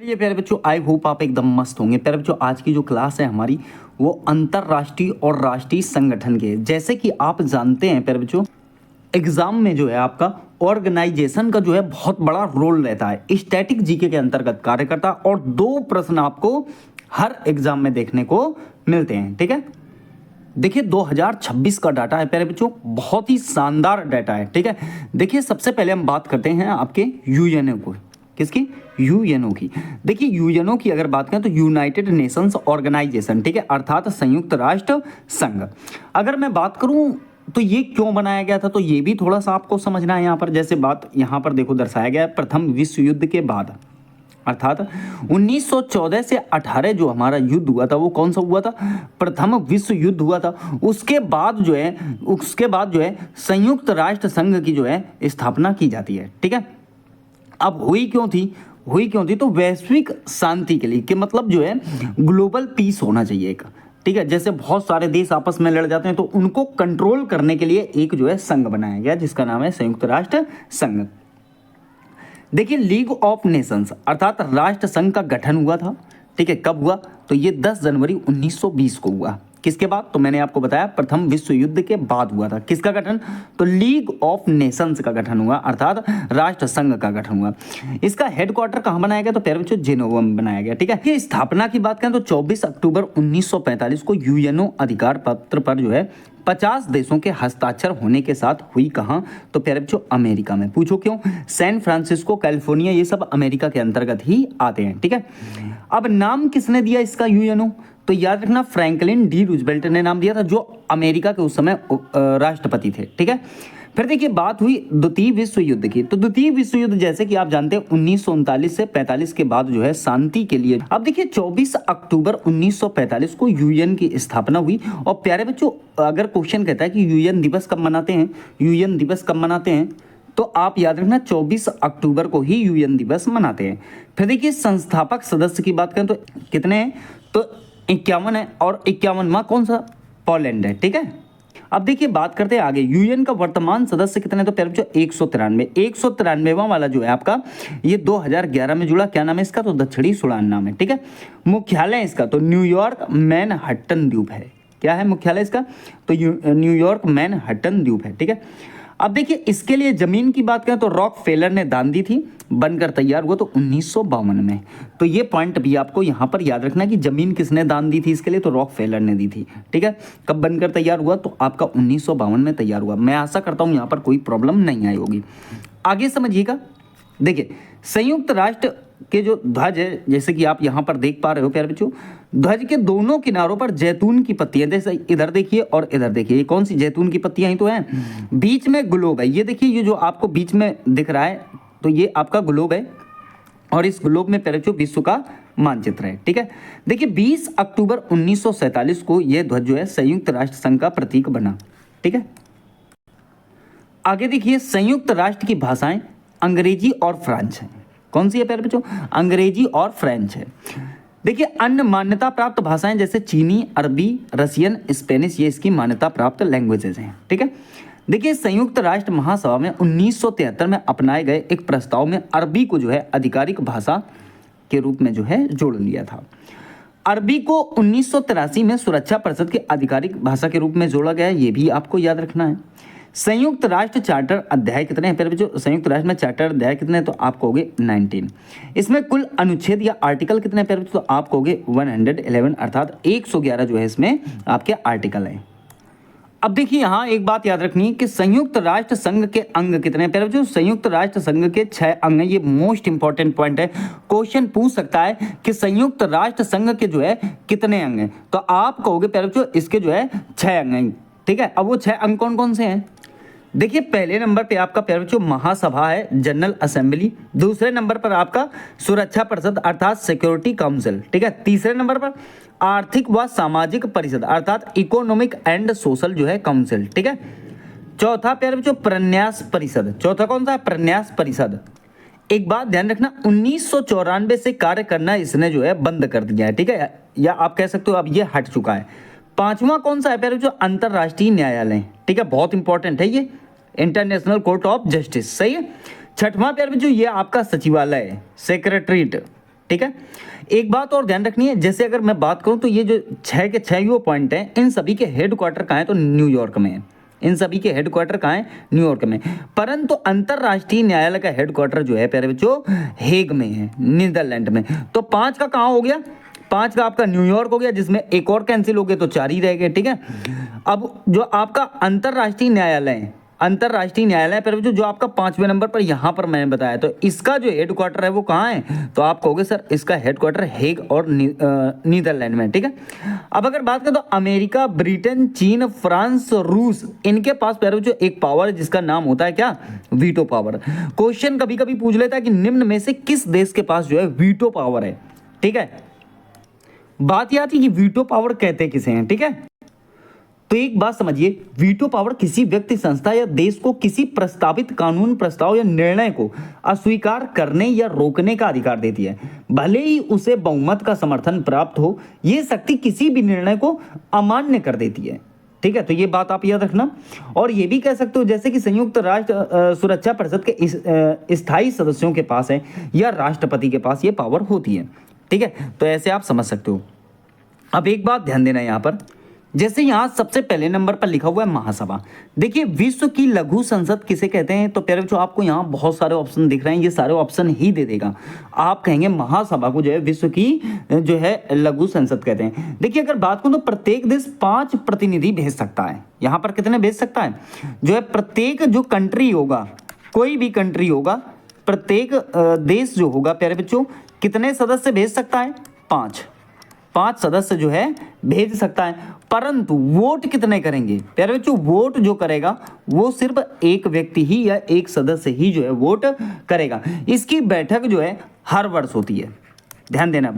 चलिए प्यारे बच्चों, आई होप आप एकदम मस्त होंगे। प्यारे बच्चों, आज की जो क्लास है हमारी वो अंतर्राष्ट्रीय और राष्ट्रीय संगठन के, जैसे कि आप जानते हैं प्यारे बच्चों, एग्जाम में जो है आपका ऑर्गेनाइजेशन का जो है बहुत बड़ा रोल रहता है। स्टैटिक जीके के अंतर्गत कार्य करता है और 2 प्रश्न आपको हर एग्जाम में देखने को मिलते हैं। ठीक है, देखिए 2026 का डाटा है प्यारे बच्चों, बहुत ही शानदार डाटा है। ठीक है, देखिए सबसे पहले हम बात करते हैं आपके यूएनओ को। किसकी? यूएनओ की। देखिए यूएनओ की अगर बात करें तो यूनाइटेड नेशंस ऑर्गेनाइजेशन, ठीक है, अर्थात संयुक्त राष्ट्र संघ। अगर मैं बात करूं तो ये क्यों बनाया गया था, तो ये भी थोड़ा सा आपको समझना है यहाँ पर। जैसे बात यहाँ पर देखो दर्शाया गया है, प्रथम विश्व युद्ध के बाद, अर्थात 1914 से 18 जो हमारा युद्ध हुआ था वो कौन सा हुआ था? प्रथम विश्व युद्ध हुआ था। उसके बाद जो है संयुक्त राष्ट्र संघ की जो है स्थापना की जाती है। ठीक है, अब हुई क्यों थी तो वैश्विक शांति के लिए, कि मतलब जो है ग्लोबल पीस होना चाहिए एक। ठीक है, जैसे बहुत सारे देश आपस में लड़ जाते हैं तो उनको कंट्रोल करने के लिए एक जो है संघ बनाया गया जिसका नाम है संयुक्त राष्ट्र संघ। देखिए लीग ऑफ नेशंस अर्थात राष्ट्र संघ का गठन हुआ था। ठीक है, कब हुआ? तो ये 10 जनवरी 1920 को हुआ। किसके बाद? तो मैंने आपको बताया प्रथम विश्व युद्ध के बाद हुआ था। किसका गठन? तो लीग ऑफ नेशंस का गठन हुआ, अर्थात राष्ट्र संघ का गठन हुआ। इसका हेडक्वार्टर कहाँ बनाया गया? तो प्यारे बच्चों जेनेवा में बनाया गया। ठीक है, ये स्थापना की बात करें तो 24 अक्टूबर 1945 को यूएनओ अधिकार पत्र पर जो है 50 देशों के हस्ताक्षर होने के साथ हुई। कहाँ? तो प्यारे बच्चों अमेरिका में। पूछो क्यों? सैन फ्रांसिस्को, कैलिफोर्निया, ये सब अमेरिका के अंतर्गत ही आते हैं। ठीक है, अब नाम किसने दिया इसका यूएनओ? तो याद रखना फ्रैंकलिन डी रूजवेल्ट ने नाम दिया था, जो अमेरिका के उस समय राष्ट्रपति थे। ठीक है, फिर देखिए बात हुई द्वितीय विश्व युद्ध की। तो द्वितीय विश्व युद्ध जैसे कि आप जानते हैं 1939 से 45 के बाद जो है शांति के लिए, अब देखिए 24 अक्टूबर 1945 को यूएन की स्थापना हुई। और प्यारे बच्चों अगर क्वेश्चन कहता है कि यूएन दिवस कब मनाते हैं, तो आप याद रखना 24 अक्टूबर को ही यूएन दिवस मनाते हैं। फिर देखिए संस्थापक सदस्य की बात करें तो कितने हैं? तो 51 है, और 51वां कौन सा? पोलैंड है। ठीक है, अब देखिए बात करते हैं आगे, यूएन का वर्तमान सदस्य कितने? तो प्यारे बच्चों 193वां वाला जो है आपका ये 2011 में जुड़ा। क्या नाम है इसका? तो दक्षिणी सूडान नाम है। ठीक है, मुख्यालय इसका तो न्यूयॉर्क मैनहट्टन द्वीप है। क्या है मुख्यालय इसका? तो न्यूयॉर्क मैनहट्टन द्वीप है। ठीक है, अब देखिए इसके लिए जमीन की बात करें तो रॉकफेलर ने दान दी थी, बनकर तैयार हुआ तो 1952 में। तो ये पॉइंट भी आपको यहाँ पर याद रखना कि जमीन किसने दान दी थी इसके लिए? तो रॉकफेलर ने दी थी। ठीक है, कब बनकर तैयार हुआ? तो आपका 1952 में तैयार हुआ। मैं आशा करता हूँ यहाँ पर कोई प्रॉब्लम नहीं आई होगी। आगे समझिएगा, देखिए संयुक्त राष्ट्र के जो ध्वज है, जैसे कि आप यहाँ पर देख पा रहे हो प्यारे बच्चों, ध्वज के दोनों किनारों पर जैतून की पत्तियां, जैसे इधर देखिए और इधर देखिए, ये कौन सी जैतून की पत्तियां ही तो हैं। बीच में ग्लोब है, ये देखिए, ये जो आपको बीच में दिख रहा है तो ये आपका ग्लोब है, और इस ग्लोब में प्यारे बच्चों विश्व का मानचित्र है। ठीक है, देखिए 20 अक्टूबर 1947 को यह ध्वज जो है संयुक्त राष्ट्र संघ का प्रतीक बना। ठीक है, आगे देखिए संयुक्त राष्ट्र की भाषाएं अंग्रेजी और फ्रेंच है। कौन सी है प्यारे बच्चों? अंग्रेजी और फ्रेंच है। देखिए अन्य मान्यता प्राप्त भाषाएं जैसे चीनी, अरबी, रशियन, स्पेनिश, ये इसकी मान्यता प्राप्त लैंग्वेजेस हैं। ठीक है, देखिए संयुक्त राष्ट्र महासभा में 1973 में अपनाए गए एक प्रस्ताव में अरबी को जो है आधिकारिक भाषा के रूप में जो है जोड़ लिया था। अरबी को 1983 में सुरक्षा परिषद की आधिकारिक भाषा के रूप में जोड़ा गया है, ये भी आपको याद रखना है। संयुक्त राष्ट्र चार्टर अध्याय कितने हैं प्यारे बच्चों? संयुक्त राष्ट्र में चार्टर अध्याय कितने हैं? तो आप कहोगे 19। इसमें कुल अनुच्छेद या आर्टिकल कितने हैं प्यारे बच्चों? तो आप कहोगे 111, अर्थात 111 जो है इसमें आपके आर्टिकल हैं। अब देखिए यहाँ एक बात याद रखनी है कि संयुक्त राष्ट्र संघ के अंग कितने हैं प्यारे बच्चों? संयुक्त राष्ट्र संघ के 6 अंग हैं। ये मोस्ट इंपॉर्टेंट पॉइंट है, क्वेश्चन पूछ सकता है कि संयुक्त राष्ट्र संघ के जो है कितने अंग हैं, तो आप कहोगे प्यारे बच्चों इसके जो है 6 अंग हैं। ठीक है, अब वो 6 अंग कौन कौन से हैं? देखिए पहले नंबर पे आपका प्यारे बच्चों महासभा है, जनरल असेंबली। दूसरे नंबर पर आपका सुरक्षा परिषद अर्थात सिक्योरिटी काउंसिल। ठीक है, तीसरे नंबर पर आर्थिक व सामाजिक परिषद अर्थात इकोनॉमिक एंड सोशल जो है काउंसिल। ठीक है, चौथा प्यारे बच्चों प्रन्यास परिषद। चौथा कौन सा है? प्रन्यास परिषद। एक बात ध्यान रखना 1994 से कार्य करना इसने जो है बंद कर दिया है। ठीक है, या आप कह सकते हो अब ये हट चुका है। पांचवा कौन सा है प्यारे बच्चों? अंतरराष्ट्रीय न्यायालय। ठीक है, बहुत इंपॉर्टेंट है ये, इंटरनेशनल कोर्ट ऑफ जस्टिस। सही है। छठवां प्यारे बच्चों ये आपका सचिवालय है, सेक्रेटरीट। ठीक है। एक बात और ध्यान रखनी है, जैसे अगर मैं बात करूं तो ये जो 6 के 6 यो पॉइंट हैं, इन सभी के हेडक्वार्टर कहाँ है तो न्यूयॉर्क में है। इन सभी के हेडक्वार्टर कहाँ है, न्यूयॉर्क में। परंतु अंतरराष्ट्रीय न्यायालय का हेडक्वार्टर जो है प्यारे बच्चों हेग में है, नीदरलैंड में। तो 5 का कहाँ हो गया, 5 का आपका न्यूयॉर्क हो गया, जिसमें एक और कैंसिल हो गया तो 4 ही रह गए, ठीक है। अब जो आपका अंतरराष्ट्रीय न्यायालय पर जो आपका 5वें नंबर पर यहां पर मैंने बताया, तो इसका जो हेडक्वार्टर है वो कहाँ है, तो आप कहोगे सर इसका हेडक्वार्टर हेग और नीदरलैंड में, ठीक है। अब अगर बात करें तो अमेरिका, ब्रिटेन, चीन, फ्रांस, रूस, इनके पास प्यारे जो एक पावर है जिसका नाम होता है क्या, वीटो पावर। क्वेश्चन कभी कभी पूछ लेता है कि निम्न में से किस देश के पास जो है वीटो पावर है, ठीक है। बात यह आती है कि वीटो पावर कहते किसे हैं, ठीक है। तो एक बात समझिए, वीटो पावर किसी व्यक्ति, संस्था या देश को किसी प्रस्तावित कानून, प्रस्ताव या निर्णय को अस्वीकार करने या रोकने का अधिकार देती है, भले ही उसे बहुमत का समर्थन प्राप्त हो। यह शक्ति किसी भी निर्णय को अमान्य कर देती है, ठीक है। तो ये बात आप याद रखना। और ये भी कह सकते हो जैसे कि संयुक्त राष्ट्र सुरक्षा परिषद के स्थायी सदस्यों के पास है या राष्ट्रपति के पास ये पावर होती है, ठीक है। तो ऐसे आप समझ सकते हो। अब एक बात ध्यान देना यहाँ पर, जैसे यहाँ सबसे पहले नंबर पर लिखा हुआ है महासभा। देखिए विश्व की लघु संसद किसे कहते हैं, तो प्यारे बच्चों आपको यहाँ बहुत सारे ऑप्शन दिख रहे हैं, ये सारे ऑप्शन ही दे देगा। आप कहेंगे महासभा को जो है विश्व की जो है लघु संसद कहते हैं। देखिए अगर बात करूँ तो प्रत्येक देश 5 प्रतिनिधि भेज सकता है। यहाँ पर कितने भेज सकता है, जो है प्रत्येक जो कंट्री होगा, कोई भी कंट्री होगा, प्रत्येक देश जो होगा प्यारे बच्चों कितने सदस्य भेज सकता है, 5 सदस्य जो है भेज सकता है। परंतु वोट कितने करेंगे प्यारे बच्चों, वोट जो करेगा वो सिर्फ एक व्यक्ति ही या एक सदस्य ही जो है वोट करेगा। इसकी बैठक जो है हर वर्ष होती है। ध्यान देना,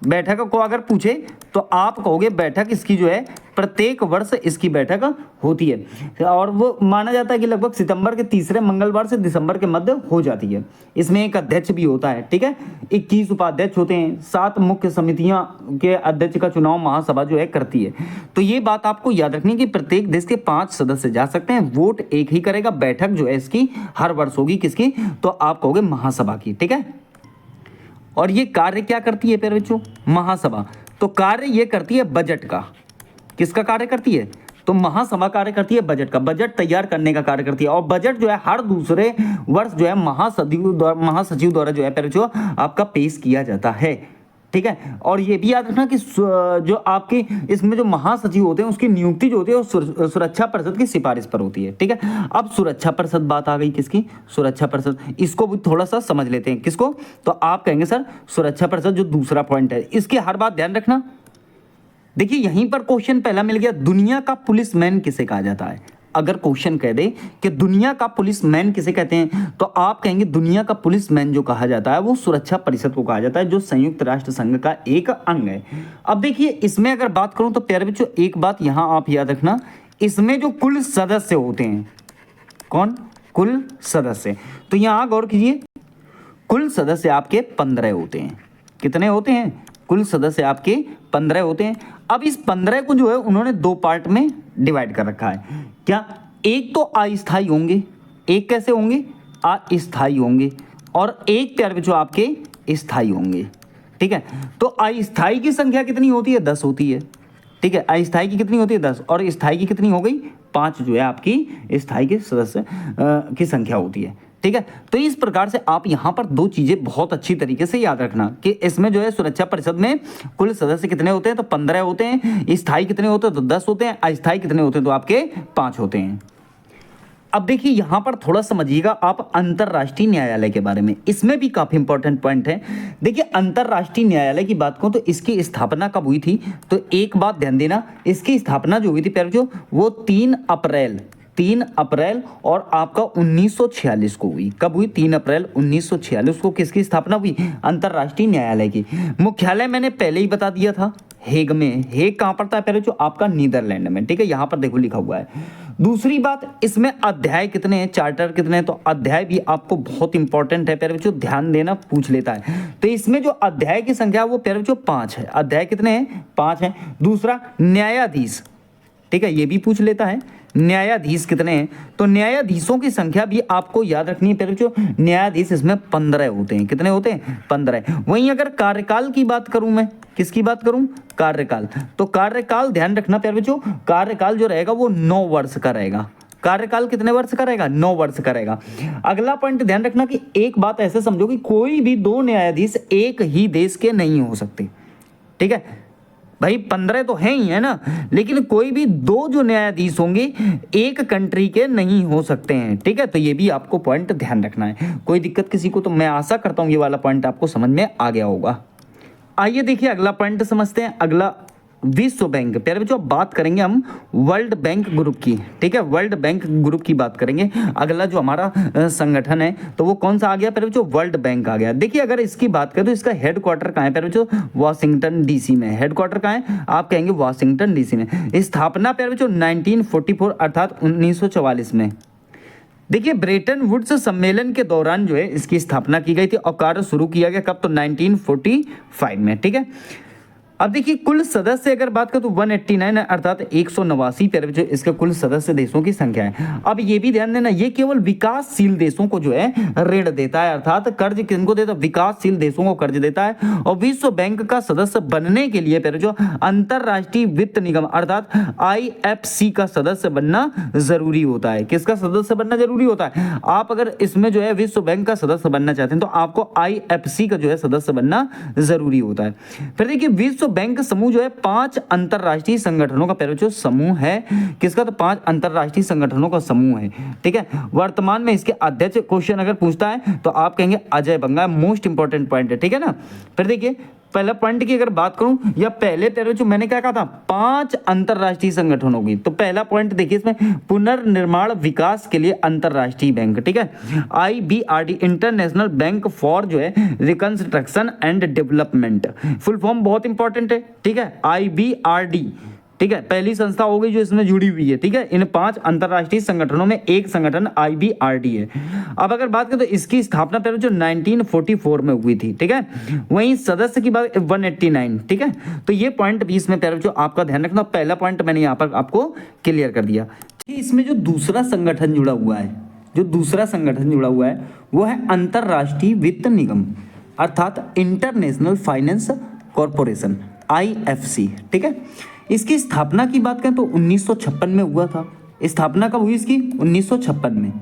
बैठक को अगर पूछे तो आप कहोगे बैठक इसकी जो है प्रत्येक वर्ष इसकी बैठक होती है, और वो माना जाता है कि लगभग सितंबर के तीसरे मंगलवार से दिसंबर के मध्य हो जाती है। इसमें एक अध्यक्ष भी होता है, ठीक है। 21 उपाध्यक्ष होते हैं, 7 मुख्य समितियां के अध्यक्ष का चुनाव महासभा जो है करती है। तो ये बात आपको याद रखनी है कि प्रत्येक देश के 5 सदस्य जा सकते हैं, वोट एक ही करेगा, बैठक जो है इसकी हर वर्ष होगी, किसकी, तो आप कहोगे महासभा की, ठीक है। और ये कार्य क्या करती है प्यारे बच्चों, महासभा, तो कार्य ये करती है बजट का। किसका कार्य करती है, तो महासभा कार्य करती है बजट का, बजट तैयार करने का कार्य करती है। और बजट जो है हर दूसरे वर्ष जो है महासचिव द्वारा जो है प्यारे बच्चों आपका पेश किया जाता है, ठीक है। और ये भी याद रखना कि जो आपके इसमें जो महासचिव होते हैं उसकी नियुक्ति जो होती है वो सुरक्षा परिषद की सिफारिश पर होती है, ठीक है। अब सुरक्षा परिषद बात आ गई, किसकी, सुरक्षा परिषद। इसको भी थोड़ा सा समझ लेते हैं, किसको, तो आप कहेंगे सर सुरक्षा परिषद जो दूसरा पॉइंट है, इसकी हर बात ध्यान रखना। देखिए यहीं पर क्वेश्चन पहला मिल गया, दुनिया का पुलिसमैन किसे कहा जाता है। अगर क्वेश्चन कह दे कि दुनिया का पुलिसमैन किसे कहते हैं, तो आप कहेंगे दुनिया का पुलिसमैन जो कहा जाता है वो सुरक्षा परिषद को कहा जाता है, जो संयुक्त राष्ट्र संघ का एक अंग है। अब देखिए इसमें अगर बात करूं तो प्यारे बच्चों एक बात यहां आप याद रखना, इसमें जो कुल सदस्य होते हैं, कौन, कुल सदस्य, तो यहां गौर कीजिए, कुल सदस्य आपके 15 होते हैं। कितने होते हैं, कुल सदस्य आपके 15 होते हैं। अब इस 15 को जो है उन्होंने 2 पार्ट में डिवाइड कर रखा है। क्या, एक तो अस्थायी होंगे, एक कैसे होंगे, अस्थायी होंगे, और एक प्यारे बच्चों आपके स्थायी होंगे, ठीक है। तो अस्थायी की संख्या कितनी होती है, 10 होती है, ठीक है। अस्थायी की कितनी होती है, 10, और स्थायी की कितनी हो गई, 5 जो है आपकी स्थायी के सदस्य की संख्या होती है, ठीक है। तो इस प्रकार से आप यहाँ पर 2 चीजें बहुत अच्छी तरीके से याद रखना कि इसमें जो है सुरक्षा परिषद में कुल सदस्य कितने होते हैं, तो 15 होते हैं, स्थायी कितने होते हैं, तो 10 होते हैं, अस्थायी कितने होते हैं, तो आपके 5 होते हैं। अब देखिए यहाँ पर थोड़ा समझिएगा आप अंतरराष्ट्रीय न्यायालय के बारे में, इसमें भी काफी इंपॉर्टेंट पॉइंट है। देखिए अंतरराष्ट्रीय न्यायालय की बात करूं तो इसकी स्थापना कब हुई थी, तो एक बात ध्यान देना, इसकी स्थापना जो हुई थी प्यारे बच्चों वो 3 अप्रैल और आपका 1946 को हुई। कब हुई, 3 अप्रैल 1946 को किसकी स्थापना हुई, अंतरराष्ट्रीय न्यायालय की। मुख्यालय मैंने पहले ही बता दिया था, हेग में। हेग कहाँ पड़ता है पहले, जो आपका नीदरलैंड में, ठीक है, यहाँ पर देखो लिखा हुआ है। दूसरी बात, इसमें अध्याय कितने हैं, चार्टर कितने हैं, तो अध्याय भी आपको बहुत इंपॉर्टेंट है प्यारे बच्चों, ध्यान देना, पूछ लेता है। तो इसमें जो अध्याय की संख्या वो प्यारे बच्चों 5 है। अध्याय कितने हैं, 5 हैं। दूसरा न्यायाधीश, ठीक है, ये भी पूछ लेता है, न्यायाधीश कितने हैं, तो न्यायाधीशों की संख्या भी आपको याद रखनी है प्यारे बच्चों। न्यायाधीश इसमें 15 होते हैं। कितने होते हैं? 15। वहीं अगर कार्यकाल की बात करूं, मैं किसकी बात करूं? कार्यकाल। तो कार्यकाल ध्यान रखना प्यारे बच्चों, कार्यकाल जो रहेगा वो 9 वर्ष का रहेगा। कार्यकाल कितने वर्ष का रहेगा? 9 वर्ष का रहेगा। अगला पॉइंट ध्यान रखना कि एक बात ऐसे समझो कि कोई भी 2 न्यायाधीश एक ही देश के नहीं हो सकते। ठीक है भाई, 15 तो हैं ही है ना, लेकिन कोई भी 2 जो न्यायाधीश होंगे एक कंट्री के नहीं हो सकते हैं। ठीक है, तो ये भी आपको पॉइंट ध्यान रखना है। कोई दिक्कत किसी को? तो मैं आशा करता हूं ये वाला पॉइंट आपको समझ में आ गया होगा। आइए देखिए अगला पॉइंट समझते हैं। अगला विश्व बैंक। प्यारे बच्चों बात करेंगे हम वर्ल्ड बैंक ग्रुप की। ठीक है, वर्ल्ड बैंक ग्रुप की बात करेंगे। अगला जो हमारा संगठन है तो वो कौन सा आ गया प्यारे बच्चों? वर्ल्ड बैंक आ गया। देखिए अगर इसकी बात करें तो इसका हेडक्वार्टर कहाँ है प्यारे बच्चों? वाशिंगटन डीसी में। हेडक्वार्टर कहाँ है? आप कहेंगे वाशिंगटन डीसी में। स्थापना प्यारे बच्चों 1944 अर्थात 1944 में। देखिए ब्रेटन वुड्स सम्मेलन के दौरान जो है इसकी स्थापना की गई थी और कार्य शुरू किया गया कब? तो 1945 में। ठीक है, अब देखिए कुल सदस्य अगर बात करें तो 189 अर्थात 189 प्यारे बच्चों इसके कुल सदस्य देशों की संख्या है। अब ये भी ध्यान देना, ये केवल विकासशील देशों को जो है ऋण देता है, अर्थात कर्ज किनको देता है? विकासशील देशों को कर्ज देता है। और विश्व बैंक का सदस्य बनने के लिए प्यारे बच्चों अंतरराष्ट्रीय वित्त निगम अर्थात IFC का सदस्य बनना जरूरी होता है। किसका सदस्य बनना जरूरी होता है? आप अगर इसमें जो है विश्व बैंक का सदस्य बनना चाहते हैं तो आपको IFC का जो है सदस्य बनना जरूरी होता है। फिर देखिए विश्व बैंक समूह जो है 5 अंतरराष्ट्रीय संगठनों का प्यारे बच्चों समूह है। किसका? तो 5 अंतरराष्ट्रीय संगठनों का समूह है। ठीक है, वर्तमान में इसके अध्यक्ष क्वेश्चन अगर पूछता है तो आप कहेंगे अजय बंगा। मोस्ट इंपॉर्टेंट पॉइंट है। ठीक है ना। फिर देखिए पहला पॉइंट की अगर बात करूं या पहले प्यारे बच्चों मैंने क्या कहा था? 5 अंतरराष्ट्रीय संगठन होगी। तो पहला पॉइंट देखिए इसमें पुनर्निर्माण विकास के लिए अंतरराष्ट्रीय बैंक। ठीक है, IBRD इंटरनेशनल बैंक फॉर जो है reconstruction and development. Full form बहुत इंपॉर्टेंट है। ठीक है, IBRD। ठीक है, पहली संस्था होगी जो इसमें जुड़ी हुई है। ठीक है, इन 5 अंतरराष्ट्रीय संगठनों में एक संगठन IBRD है। अब अगर बात करें तो इसकी स्थापना पहले जो 1944 में हुई थी। ठीक है, वहीं सदस्य की बात 189। ठीक है, तो ये पॉइंट भी इसमें पहले जो आपका ध्यान रखना, पहला पॉइंट मैंने यहाँ पर आपको क्लियर कर दिया। इसमें जो दूसरा संगठन जुड़ा हुआ है, वो है अंतरराष्ट्रीय वित्त निगम अर्थात इंटरनेशनल फाइनेंस कॉरपोरेशन IFC। ठीक है, इसकी स्थापना की बात करें तो 1956 में हुआ था। स्थापना कब हुई इसकी? 1956 में।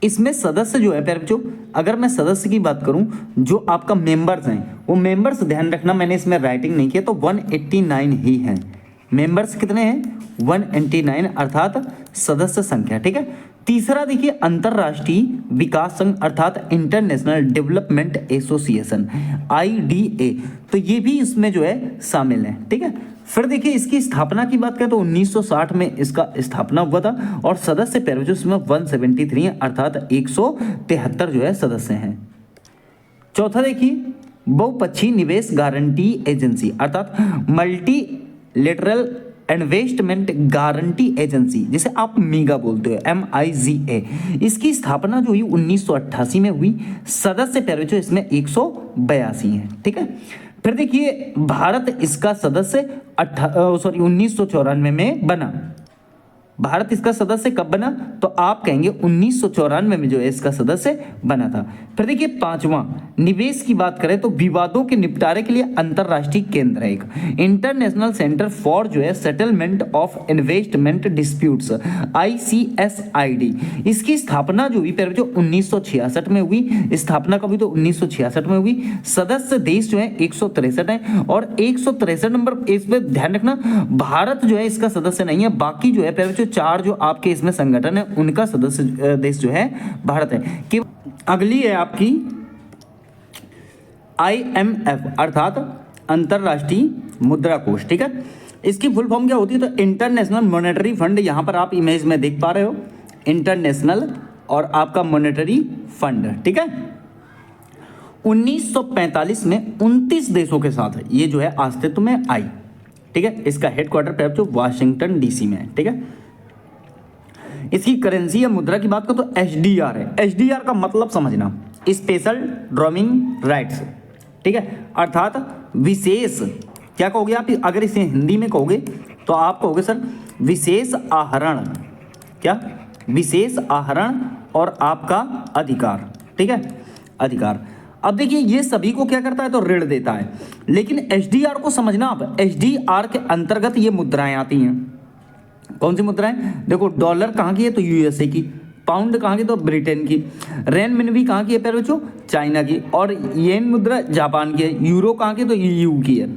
इसमें सदस्य जो है प्यारे बच्चों, अगर मैं सदस्य की बात करूं जो आपका मेंबर्स हैं, वो मेंबर्स ध्यान रखना मैंने इसमें राइटिंग नहीं किया, तो 189 ही हैं। मेंबर्स कितने हैं? 189 अर्थात सदस्य संख्या। ठीक है, तीसरा देखिए अंतरराष्ट्रीय विकास संघ अर्थात इंटरनेशनल डेवलपमेंट एसोसिएशन IDA, तो ये भी इसमें जो है शामिल है। ठीक है, फिर देखिए इसकी स्थापना की बात करें तो 1960 में इसका स्थापना हुआ था और सदस्य प्यारे बच्चों इसमें 173 है अर्थात 173 जो है सदस्य हैं। चौथा देखिए बहुपक्षीय निवेश गारंटी एजेंसी अर्थात मल्टीलेटरल इन्वेस्टमेंट गारंटी एजेंसी, जिसे आप मीगा बोलते हो, MIGA। इसकी स्थापना जो हुई 1988 में हुई। सदस्य प्यारे बच्चों इसमें 182 हैं। ठीक है, फिर देखिए भारत इसका सदस्य 1994 में बना। भारत इसका सदस्य कब बना? तो आप कहेंगे 1994 में जो है इसका सदस्य बना था। फिर देखिए पांचवा निवेश की बात करें तो विवादों के निपटारे के लिए अंतरराष्ट्रीय केंद्र है एक इंटरनेशनल सेंटर फॉर जो है settlement of investment disputes ICSID। इसकी स्थापना जो हुई जो 1966 में हुई। स्थापना कब हुई? तो 1966 में हुई। सदस्य देश जो है 163 है और 163 नंबर इस पे ध्यान रखना, भारत जो है इसका सदस्य नहीं है। बाकी जो है जो 4 जो आपके इसमें संगठन है उनका सदस्य देश जो है भारत है। कि अगली है आपकी IMF अर्थात अंतरराष्ट्रीय मुद्रा कोष। ठीक है, इसकी फुल फॉर्म क्या होती है? तो इंटरनेशनल मॉनेटरी फंड। यहां पर आप इमेज में देख पा रहे हो इंटरनेशनल और आपका मॉनेटरी फंड। ठीक है, 1945 में 29 देशों के साथ ये जो है अस्तित्व में आई। ठीक है, इसका हेडक्वार्टर पे जो वाशिंगटन DC में है। ठीक है, इसकी करेंसी या मुद्रा की बात करो तो SDR है। SDR का मतलब समझना, स्पेशल ड्राइंग राइट्स। ठीक है, अर्थात विशेष, क्या कहोगे आप अगर इसे हिंदी में कहोगे तो आप कहोगे सर विशेष आहरण। क्या, विशेष आहरण और आपका अधिकार, ठीक है, अधिकार। अब देखिए ये सभी को क्या करता है, तो ऋण देता है। लेकिन एसडीआर को समझना आप, एसडीआर के अंतर्गत ये मुद्राएं आती हैं। कौन सी मुद्राएं, देखो डॉलर कहाँ की है, तो यूएसए की, पाउंड कहाँ की, तो ब्रिटेन की, रेन मिनवी कहाँ की है प्यारे बच्चों, चाइना की, और येन मुद्रा जापान की है, यूरो कहाँ की, तो ईयू की है।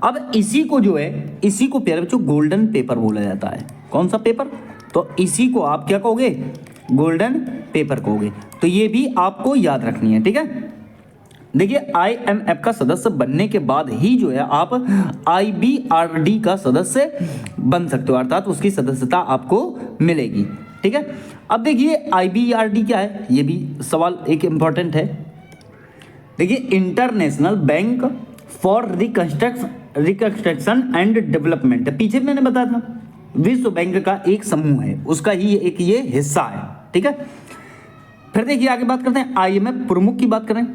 अब इसी को जो है, इसी को प्यारे बच्चों गोल्डन पेपर बोला जाता है। कौन सा पेपर, तो इसी को आप क्या कहोगे, गोल्डन पेपर कहोगे। तो ये भी आपको याद रखनी है, ठीक है। देखिए आईएमएफ का सदस्य बनने के बाद ही जो है आप आईबीआरडी का सदस्य बन सकते हो, अर्थात उसकी सदस्यता आपको मिलेगी, ठीक है। अब देखिए आईबीआरडी क्या है, ये भी सवाल एक इंपॉर्टेंट है। देखिए international bank for reconstruction and development, पीछे मैंने बताया था विश्व बैंक का एक समूह है, उसका ही एक ये हिस्सा है, ठीक है। फिर देखिए आगे बात करते हैं, आईएमएफ प्रमुख की बात करें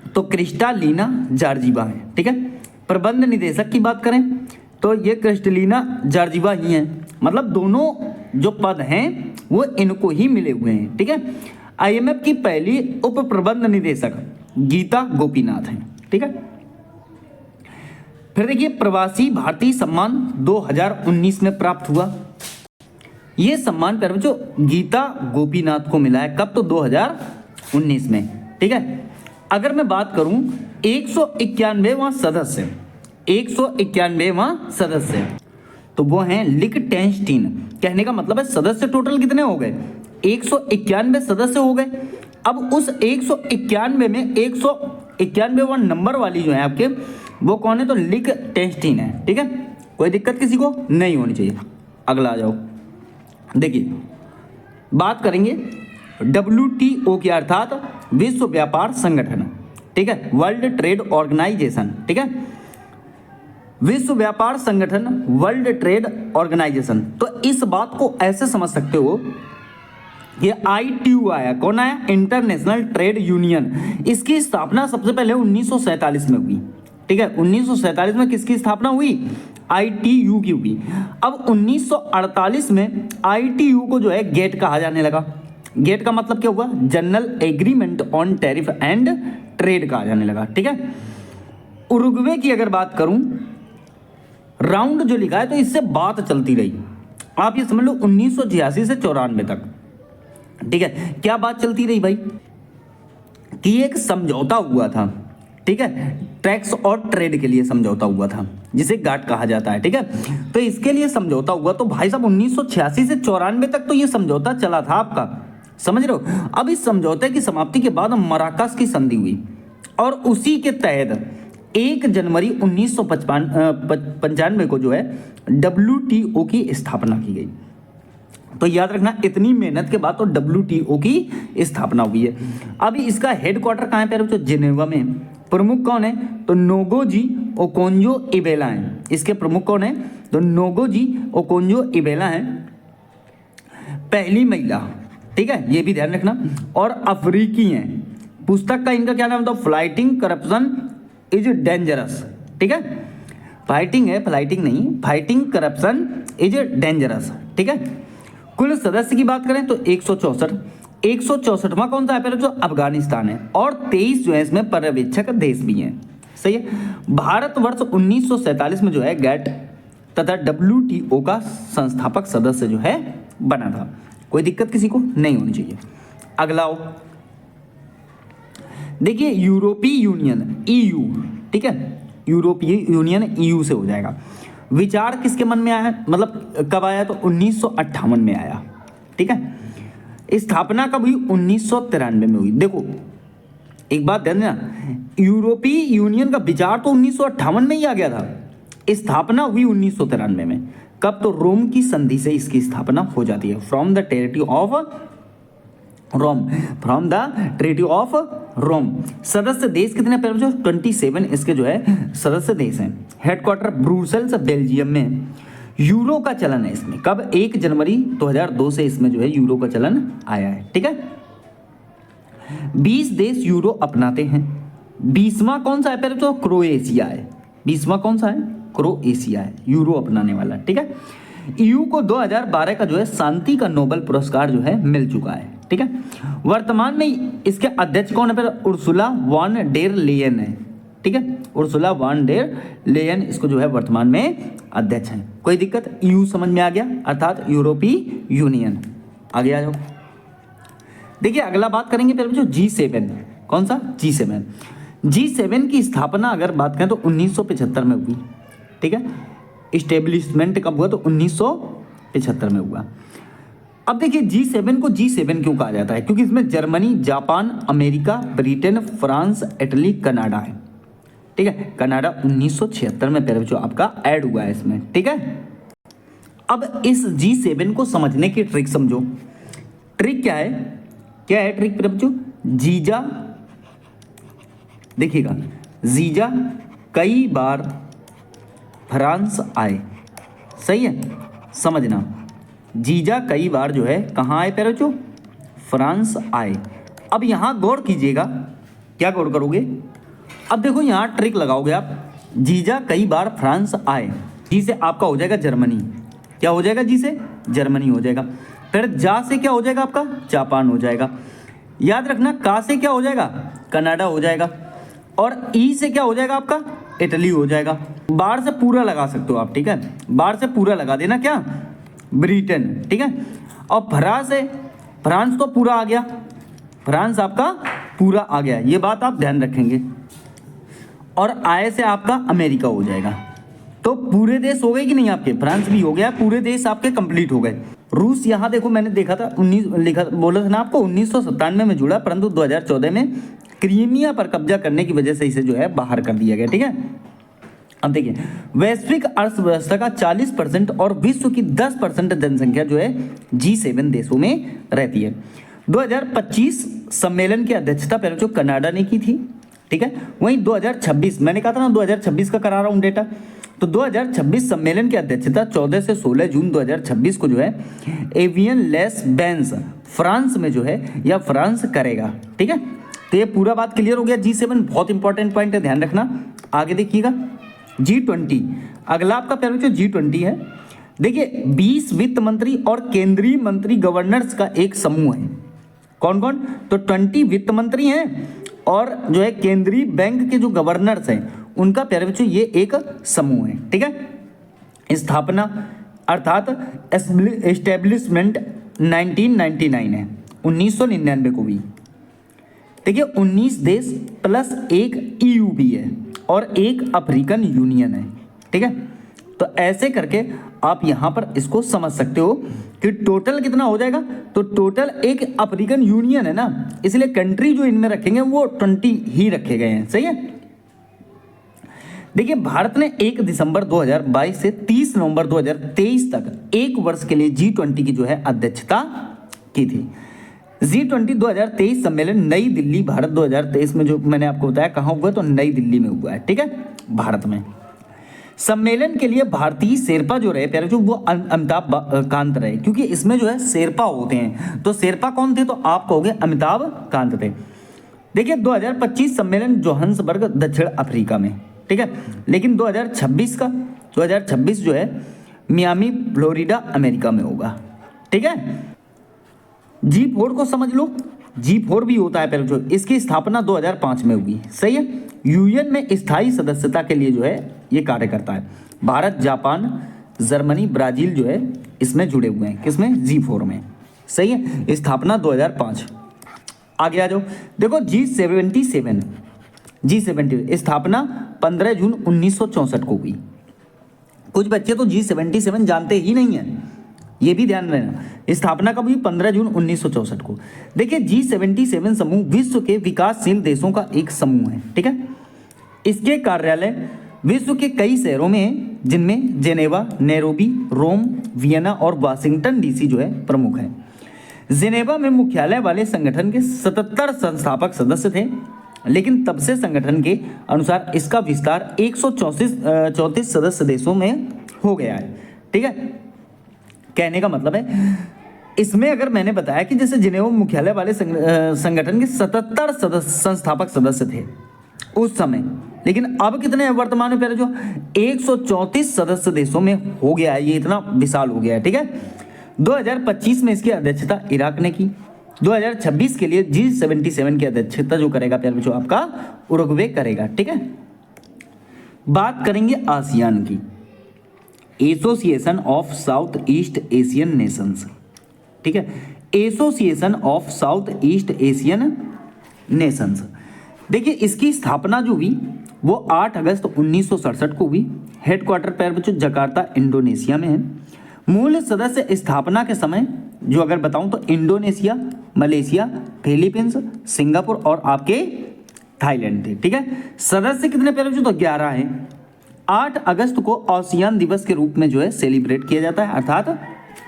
तो क्रिस्टालिना जॉर्जीवा है, ठीक है। प्रबंध निदेशक की बात करें तो ये क्रिस्टलिना जॉर्जीवा ही है, मतलब दोनों जो पद हैं वो इनको ही मिले हुए हैं, ठीक है। आईएमएफ की पहली उप प्रबंध निदेशक गीता गोपीनाथ हैं, ठीक है। फिर देखिए प्रवासी भारतीय सम्मान 2019 में प्राप्त हुआ। ये सम्मान पर जो गीता गोपीनाथ को मिला है, कब, तो 2019 में, ठीक है। अगर मैं बात करूं 191वां सदस्य, 191वां सदस्य, तो वो हैं लिखटेंस्टीन। कहने का मतलब है सदस्य टोटल कितने हो गए, 191 सदस्य हो गए। अब उस 191 में 191वां नंबर वाली जो है आपके, वो कौन है, तो लिखटेंस्टीन है, ठीक है। कोई दिक्कत किसी को नहीं होनी चाहिए। अगला आ जाओ, देखिए बात करेंगे WTO की, अर्थात विश्व व्यापार संगठन, ठीक है, वर्ल्ड ट्रेड ऑर्गेनाइजेशन, ठीक है, विश्व व्यापार संगठन, वर्ल्ड ट्रेड ऑर्गेनाइजेशन। तो इस बात को ऐसे समझ सकते हो, ये ITU आया, कौन आया, इंटरनेशनल ट्रेड यूनियन। इसकी स्थापना सबसे पहले 1947 में हुई, ठीक है, 1947 में किसकी स्थापना हुई, ITU की हुई। अब 1948 में ITU को जो है गेट कहा जाने लगा। गेट का मतलब क्या हुआ, general agreement on tariff and trade कहा जाने लगा, ठीक है। उरुग्वे की अगर बात करूं, राउंड जो लिखा है तो इससे बात चलती रही, आप ये समझ लो 1986 से 94 तक, ठीक है। क्या बात चलती रही भाई, कि एक समझौता हुआ था, ठीक है, टैक्स और ट्रेड के लिए समझौता हुआ था, जिसे गाट कहा जाता है, ठीक है। तो इसके लिए समझौता हुआ, तो भाई साहब 1986 से 94 तक तो ये समझौता चला था आपका, समझ रहे हो। अब इस समझौते की समाप्ति के बाद मराकस की संधि हुई, और उसी के तहत 1 जनवरी 1995 को जो है WTO की स्थापना की गई। तो याद रखना, इतनी मेहनत के बाद तो WTO की स्थापना हुई है। अभी इसका हेडक्वार्टर कहाँ है प्यारे बच्चों, जिनेवा में। प्रमुख कौन है, तो नोगोजी ओकोंजो इबेला हैं। इसके प्रमुख कौन है, तो नोगोजी ओकोंजो इबेला हैं, पहली महिला, ठीक है, ये भी ध्यान रखना, और अफ्रीकी हैं। पुस्तक का इनका क्या नाम था, फ्लाइटिंग करप्शन इज डेंजरस, ठीक है, फाइटिंग है, फ्लाइटिंग नहीं, फाइटिंग करप्शन इज डेंजरस, ठीक है। कुल सदस्य की बात करें तो 164, 164वां कौन सा है पहले, जो अफगानिस्तान है, और 23 जो है इसमें पर्यवेक्षक देश भी हैं, सही है। भारतवर्ष 1947 में जो है गैट तथा WTO का संस्थापक सदस्य जो है बना था। कोई दिक्कत किसी को नहीं होनी चाहिए। अगला हो, देखिए यूरोपीय यूनियन EU, ठीक है, यूरोपीय यूनियन EU से हो जाएगा। विचार किसके मन में आया, मतलब कब आया, तो 1958 में आया, ठीक है। स्थापना कब हुई, 1993 में हुई। देखो एक बात ध्यान देना, यूरोपीय यूनियन का विचार तो 1958 में ही आ गया था, स्थापना हुई 1993 में। कब, तो रोम की संधि से इसकी स्थापना हो जाती है, from the treaty of Rome, from the treaty of Rome. सदस्य देश कितने, 27 इसके जो है सदस्य देश हैं। हेडक्वार्टर ब्रुसेल्स बेल्जियम में। यूरो का चलन है इसमें, कब, 1 जनवरी 2002 से इसमें जो है यूरो का चलन आया है, ठीक है। 20 देश यूरो अपनाते हैं। 20वां कौन सा है पहले, तो क्रोएशिया है। 20वां कौन सा है, क्रोएशिया है यूरो अपनाने वाला, ठीक है। ईयू को 2012 का जो है शांति का नोबेल पुरस्कार जो है मिल चुका है, ठीक है। वर्तमान में इसके अध्यक्ष कौन है? फिर उर्सुला वॉन डेर लेयन है, ठीक है। उर्सुला वॉन डेर लेयन इसको जो है वर्तमान में अध्यक्ष हैं। कोई दिक्कत? ईयू समझ में आ गया, अर्थात यूरोपीय यूनियन। आगे आ जाओ। देखिए अगला बात करेंगे फिर जो G7। कौन सा? G7। G7 की स्थापना अगर बात करें तो 1975 में हुई, ठीक है। इस्टेब्लिशमेंट कब हुआ? तो 1975 में हुआ। अब देखिए G7 को G7 क्यों कहा जाता है? क्योंकि इसमें Germany, Japan, America, Britain, France, Italy, Canada है, ठीक है। कनाडा 1976 में फिर जो आपका ऐड हुआ है इसमें, ठीक है। अब इस G7 को समझने की ट्रिक समझो। ट्रिक क्या है? क्या है ट्रिक फिर बच्चों? जीजा, देखिएगा, जीजा कई बार फ्रांस आए, सही है, समझना। जीजा कई बार जो है कहाँ आए फिर बच्चों? फ्रांस आए। अब यहाँ गौर कीजिएगा, क्या गौर करोगे? अब देखो यहाँ ट्रिक लगाओगे आप। जीजा कई बार फ्रांस आए, जी से आपका हो जाएगा जर्मनी। क्या हो जाएगा? जी से जर्मनी हो जाएगा। फिर जा से क्या हो जाएगा आपका? जापान हो जाएगा। याद रखना, का से क्या हो जाएगा? कनाडा हो जाएगा। और ई से क्या हो जाएगा आपका? इटली हो जाएगा। बाहर से पूरा लगा सकते हो आप, ठीक है। बाहर से पूरा लगा देना, क्या? ब्रिटेन, ठीक है। और फ्रांस से, फ्रांस तो पूरा आ गया, फ्रांस आपका पूरा आ गया, ये बात आप ध्यान रखेंगे। और आय से आपका अमेरिका हो जाएगा। तो पूरे देश हो गए कि नहीं आपके? फ्रांस भी हो गया, पूरे देश आपके कंप्लीट हो गए। रूस यहाँ देखो मैंने देखा था 19 लिखा बोला था ना आपको 1997 में जुड़ा, परंतु 2014 में क्रीमिया पर कब्जा करने की वजह से इसे जो है बाहर कर दिया गया, ठीक है। अब देखिए वैश्विक अर्थव्यवस्था का 40% और विश्व की 10% जनसंख्या जो है G7 देशों में रहती है। 2025 सम्मेलन की अध्यक्षता पहले जो कनाडा ने की थी, ठीक है। वहीं 2026 मैंने कहा था ना 2026 का करा रहा हूँ डेटा, तो 2026 सम्मेलन की अध्यक्षता 14 से 16 जून 2026 को जो है एवियन लेस बेंस फ्रांस में जो है या फ्रांस करेगा, ठीक है। तो ये पूरा बात क्लियर हो गया। G7 बहुत इंपॉर्टेंट पॉइंट है, ध्यान रखना। आगे देखिएगा G20, अगला आपका पहले जो G20 है। देखिए 20 वित्त मंत्री और केंद्रीय मंत्री गवर्नर्स का एक समूह है। कौन कौन? तो 20 वित्त मंत्री हैं और जो है केंद्रीय बैंक के जो गवर्नर्स हैं उनका प्यारे बच्चों ये एक समूह है, ठीक है। स्थापना अर्थात एस्टेब्लिशमेंट 1999 है, 1999 को भी। देखिए 19 देश प्लस एक EU भी है और एक अफ्रीकन यूनियन है, ठीक है। तो ऐसे करके आप यहाँ पर इसको समझ सकते हो कि टोटल कितना हो जाएगा। तो टोटल एक अफ्रीकन यूनियन है ना, इसलिए कंट्री जो इनमें रखेंगे वो 20 ही रखे गए हैं, सही है। देखिए भारत ने 1 दिसंबर 2022 से 30 नवंबर 2023 तक एक वर्ष के लिए G20 की जो है अध्यक्षता की थी। G20 2023 सम्मेलन नई दिल्ली भारत 2023 में जो मैंने आपको बताया कहाँ हुआ, तो नई दिल्ली में हुआ है, ठीक है, भारत में। सम्मेलन के लिए भारतीय शेरपा जो रहे प्यारे जो वो अमिताभ कांत रहे, क्योंकि इसमें जो है शेरपा होते हैं। तो शेरपा कौन थे? तो आप कहोगे अमिताभ कांत थे। देखिए 2025 सम्मेलन जोहान्सबर्ग दक्षिण अफ्रीका में, ठीक है। लेकिन 2026 जो है मियामी फ्लोरिडा अमेरिका में होगा, ठीक है। G4 को समझ लो, G4 भी होता है पहले जो इसकी स्थापना 2005 में हुई, सही है। यूएन में स्थायी सदस्यता के लिए जो है ये कार्य करता है। भारत, जापान, जर्मनी, ब्राजील जो है इसमें जुड़े हुए हैं, किसमें? G4 में, सही है। स्थापना 2005। आगे आ जाओ, देखो G70 स्थापना 15 जून 1964 को हुई। कुछ बच्चे तो G77 जानते ही नहीं है, ये भी ध्यान रहना। स्थापना कब हुई? 15 जून 1964 को। देखिए G77 समूह विश्व के विकासशील देशों का एक समूह है, ठीक है। इसके कार्यालय विश्व के कई शहरों में हैं, जिनमें जेनेवा, नैरोबी, रोम, वियना और वाशिंगटन DC जो है प्रमुख है। जेनेवा में मुख्यालय वाले संगठन के 77 संस्थापक सदस्य थे, लेकिन तब से संगठन के अनुसार इसका विस्तार 134 सदस्य देशों में हो गया है, ठीक है। कहने का मतलब है इसमें अगर मैंने बताया कि जैसे जिनेवा मुख्यालय वाले संगठन के 77 संस्थापक सदस्य थे, उस समय। लेकिन अब कितने हैं वर्तमान में प्यारे जो 134 सदस्य देशों में हो गया है, ये इतना विशाल हो गया है, ठीक है। 2025 में इसकी अध्यक्षता इराक ने की। 2026 के लिए G77 की अध्यक्षता जो करेगा प्यारे जो आपका उरुग्वे करेगा, ठीक है। बात करेंगे आसियान की, association of south east Asian Nations, ठीक है, association of south east Asian Nations. देखिए इसकी स्थापना जो हुई वो 8 अगस्त 1967 को हुई। हेडक्वार्टर पैर बच्चों जकार्ता इंडोनेशिया में है। मूल सदस्य स्थापना के समय जो अगर बताऊं तो इंडोनेशिया, मलेशिया, फिलीपींस, सिंगापुर और आपके थाईलैंड थे, ठीक है। सदस्य कितने पैर बच्चों तो 11 हैं। 8 अगस्त को आसियान दिवस के रूप में जो है सेलिब्रेट किया जाता है, अर्थात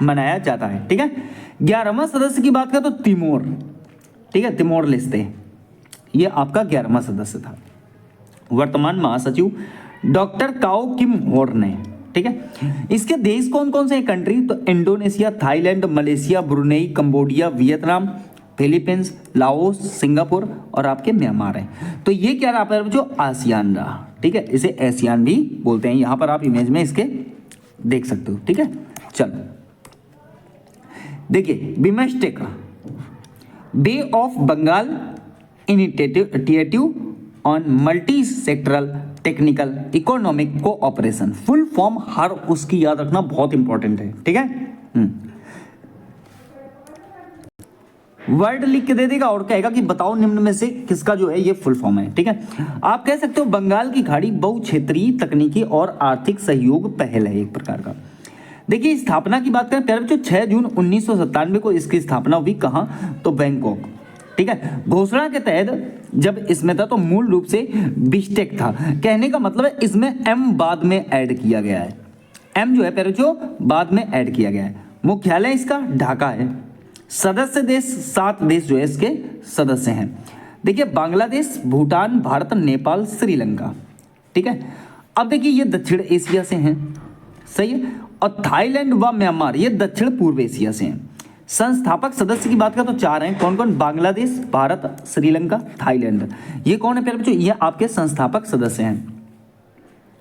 मनाया जाता है, ठीक है। 11वां सदस्य की बात करें तो तिमोर, ठीक है, तिमोर लेस्ते, ये आपका 11वां सदस्य था। वर्तमान महासचिव डॉक्टर काओ किम होर्न है, ठीक है। इसके देश कौन कौन से कंट्री तो Indonesia, Thailand, Malaysia, Brunei, Cambodia, Vietnam, Philippines, Laos, Singapore और आपके म्यांमार है। तो ये क्या रहा जो आसियान रहा, ठीक है, इसे एशियान भी बोलते हैं। यहां पर आप इमेज में इसके देख सकते हो, ठीक है। चलो देखिए BIMSTEC, bay of Bengal initiative on multi sectoral technical economic cooperation, full form हर उसकी याद रखना बहुत इंपॉर्टेंट है, ठीक है। वर्ड लिख के दे देगा और कहेगा कि बताओ निम्न में से किसका जो है ये फुल फॉर्म है, ठीक है। आप कह सकते हो बंगाल की खाड़ी बहुक्षेत्रीय तकनीकी और आर्थिक सहयोग पहल है एक प्रकार का। देखिए स्थापना की बात करें प्यारे बच्चों 6 जून 1997 को इसकी स्थापना हुई, कहां तो बैंकॉक, ठीक है। घोषणा के तहत जब इसमें था तो मूल रूप से बिस्टेक था। कहने का मतलब है इसमें एम बाद में ऐड किया गया है, एम जो है प्यारे बच्चों बाद में ऐड किया गया है। मुख्यालय इसका ढाका है। सदस्य देश 7 देश जो है इसके सदस्य हैं। देखिए बांग्लादेश, भूटान, भारत, नेपाल, श्रीलंका, ठीक है। अब देखिए ये दक्षिण एशिया से हैं, सही है। और थाईलैंड व म्यांमार ये दक्षिण पूर्व एशिया से हैं। संस्थापक सदस्य की बात करें तो 4 हैं, कौन कौन, बांग्लादेश, भारत, श्रीलंका, थाईलैंड। ये कौन है प्यारे बच्चों, ये आपके संस्थापक सदस्य हैं।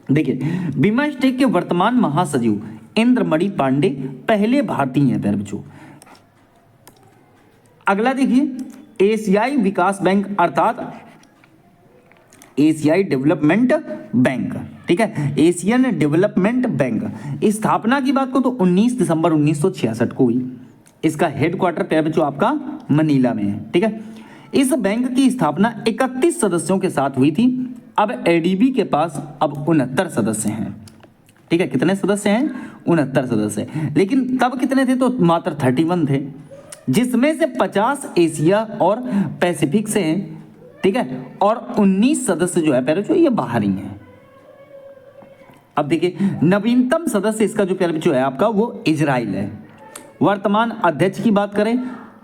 देखिए बिमस्टेक के वर्तमान महासचिव इंद्रमणि पांडे पहले भारतीय हैं प्यारे बच्चों। अगला देखिए एशियाई विकास बैंक अर्थात एशियाई डेवलपमेंट बैंक, ठीक है, एशियन डेवलपमेंट बैंक। स्थापना की बात को तो 19 दिसंबर 1966 को हुई। इसका हेडक्वार्टर प्यारे बच्चों आपका मनीला में है, ठीक है। इस बैंक की स्थापना 31 सदस्यों के साथ हुई थी। अब एडीबी के पास अब 69 सदस्य हैं, ठीक है। कितने सदस्य हैं, 69 सदस्य। लेकिन तब कितने थे तो मात्र 31 थे, जिसमें से 50 एशिया और पैसिफिक से हैं, ठीक है। और 19 सदस्य जो है प्यारे बच्चों ये बाहरी हैं। अब देखिए नवीनतम सदस्य इसका जो प्यारे बच्चों है आपका वो इजराइल है। वर्तमान अध्यक्ष की बात करें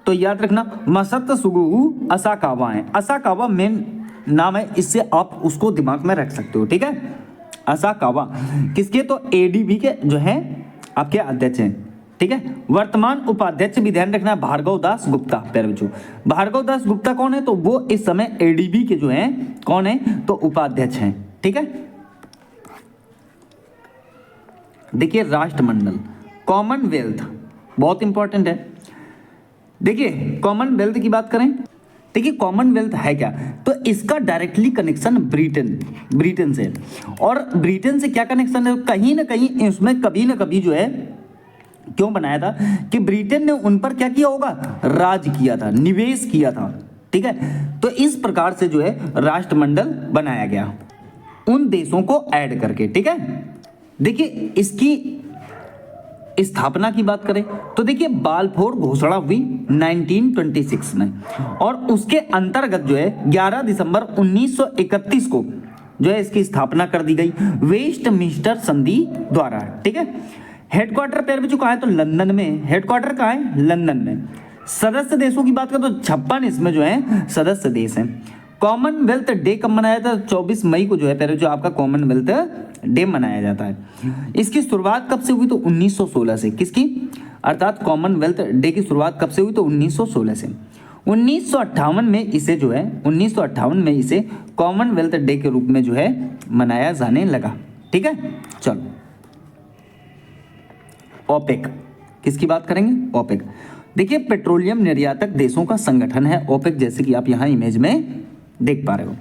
तो याद रखना मसत सुगु असाकावा है। असाकावा मेन नाम है, इससे आप उसको दिमाग में रख सकते हो, ठीक है। असाकावा किसके तो एडीबी के जो है आपके अध्यक्ष हैं, ठीक है। वर्तमान उपाध्यक्ष भी ध्यान रखना भार्गव दास गुप्ता प्यारे बच्चों। भार्गव दास गुप्ता कौन है तो वो इस समय एडीबी के जो हैं कौन है तो उपाध्यक्ष हैं, ठीक है। देखिए राष्ट्रमंडल, कॉमनवेल्थ बहुत इंपॉर्टेंट है। देखिए कॉमनवेल्थ की बात करें, देखिए कॉमनवेल्थ है क्या तो इसका डायरेक्टली कनेक्शन ब्रिटेन से। और ब्रिटेन से क्या कनेक्शन है, कहीं ना कहीं इसमें कभी ना कभी जो है क्यों बनाया था कि ब्रिटेन ने उन पर क्या किया होगा, राज किया था, निवेश किया था, ठीक है। तो इस प्रकार से जो है राष्ट्रमंडल बनाया गया उन देशों को ऐड करके, ठीक है। देखिए इसकी स्थापना की बात करें तो देखिए बालफोर घोषणा हुई 1926 में और उसके अंतर्गत जो है 11 दिसंबर 1931 को जो है इसकी स्थापना कर दी गई वेस्टमिंस्टर संधि द्वारा, ठीक है। हेडक्वार्टर प्यारे बच्चों कहाँ है तो लंदन में। हेडक्वार्टर कहाँ है, लंदन में। सदस्य देशों की बात करें तो 56 इसमें जो है सदस्य देश हैं। कॉमनवेल्थ डे कब मनाया था, 24 मई को जो है प्यारे जो आपका कॉमनवेल्थ डे मनाया जाता है। इसकी शुरुआत कब से हुई तो 1916 से। किसकी, अर्थात कॉमनवेल्थ डे की शुरुआत कब से हुई तो 1916 से। 1958 में इसे जो है 1958 में इसे कॉमनवेल्थ डे के रूप में जो है मनाया जाने लगा। ठीक है, चलो ओपेक, किसकी बात करेंगे? ओपेक। देखिए पेट्रोलियम निर्यातक देशों का संगठन है ओपेक, जैसे कि आप यहाँ इमेज में देख पा रहे हो।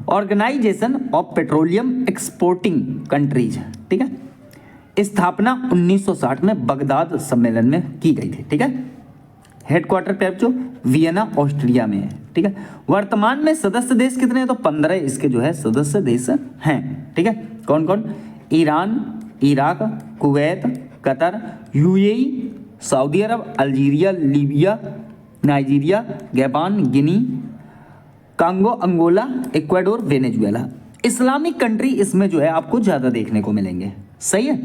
Organisation of petroleum exporting countries, ठीक है। स्थापना 1960 में बगदाद सम्मेलन में की गई थी। ठीक है, हेडक्वार्टर पे जो वियना ऑस्ट्रिया में है। ठीक है, वर्तमान में सदस्य देश कितने हैं? तो 15 इसके जो है सदस्य देश हैं। ठीक है, कौन कौन? Iran, Iraq, Kuwait, Qatar, UAE, Saudi Arabia, Algeria, Libya, Nigeria, Gabon, Guinea, Congo, Angola, Ecuador, Venezuela. Islamic country इसमें जो है आपको ज़्यादा देखने को मिलेंगे। सही है,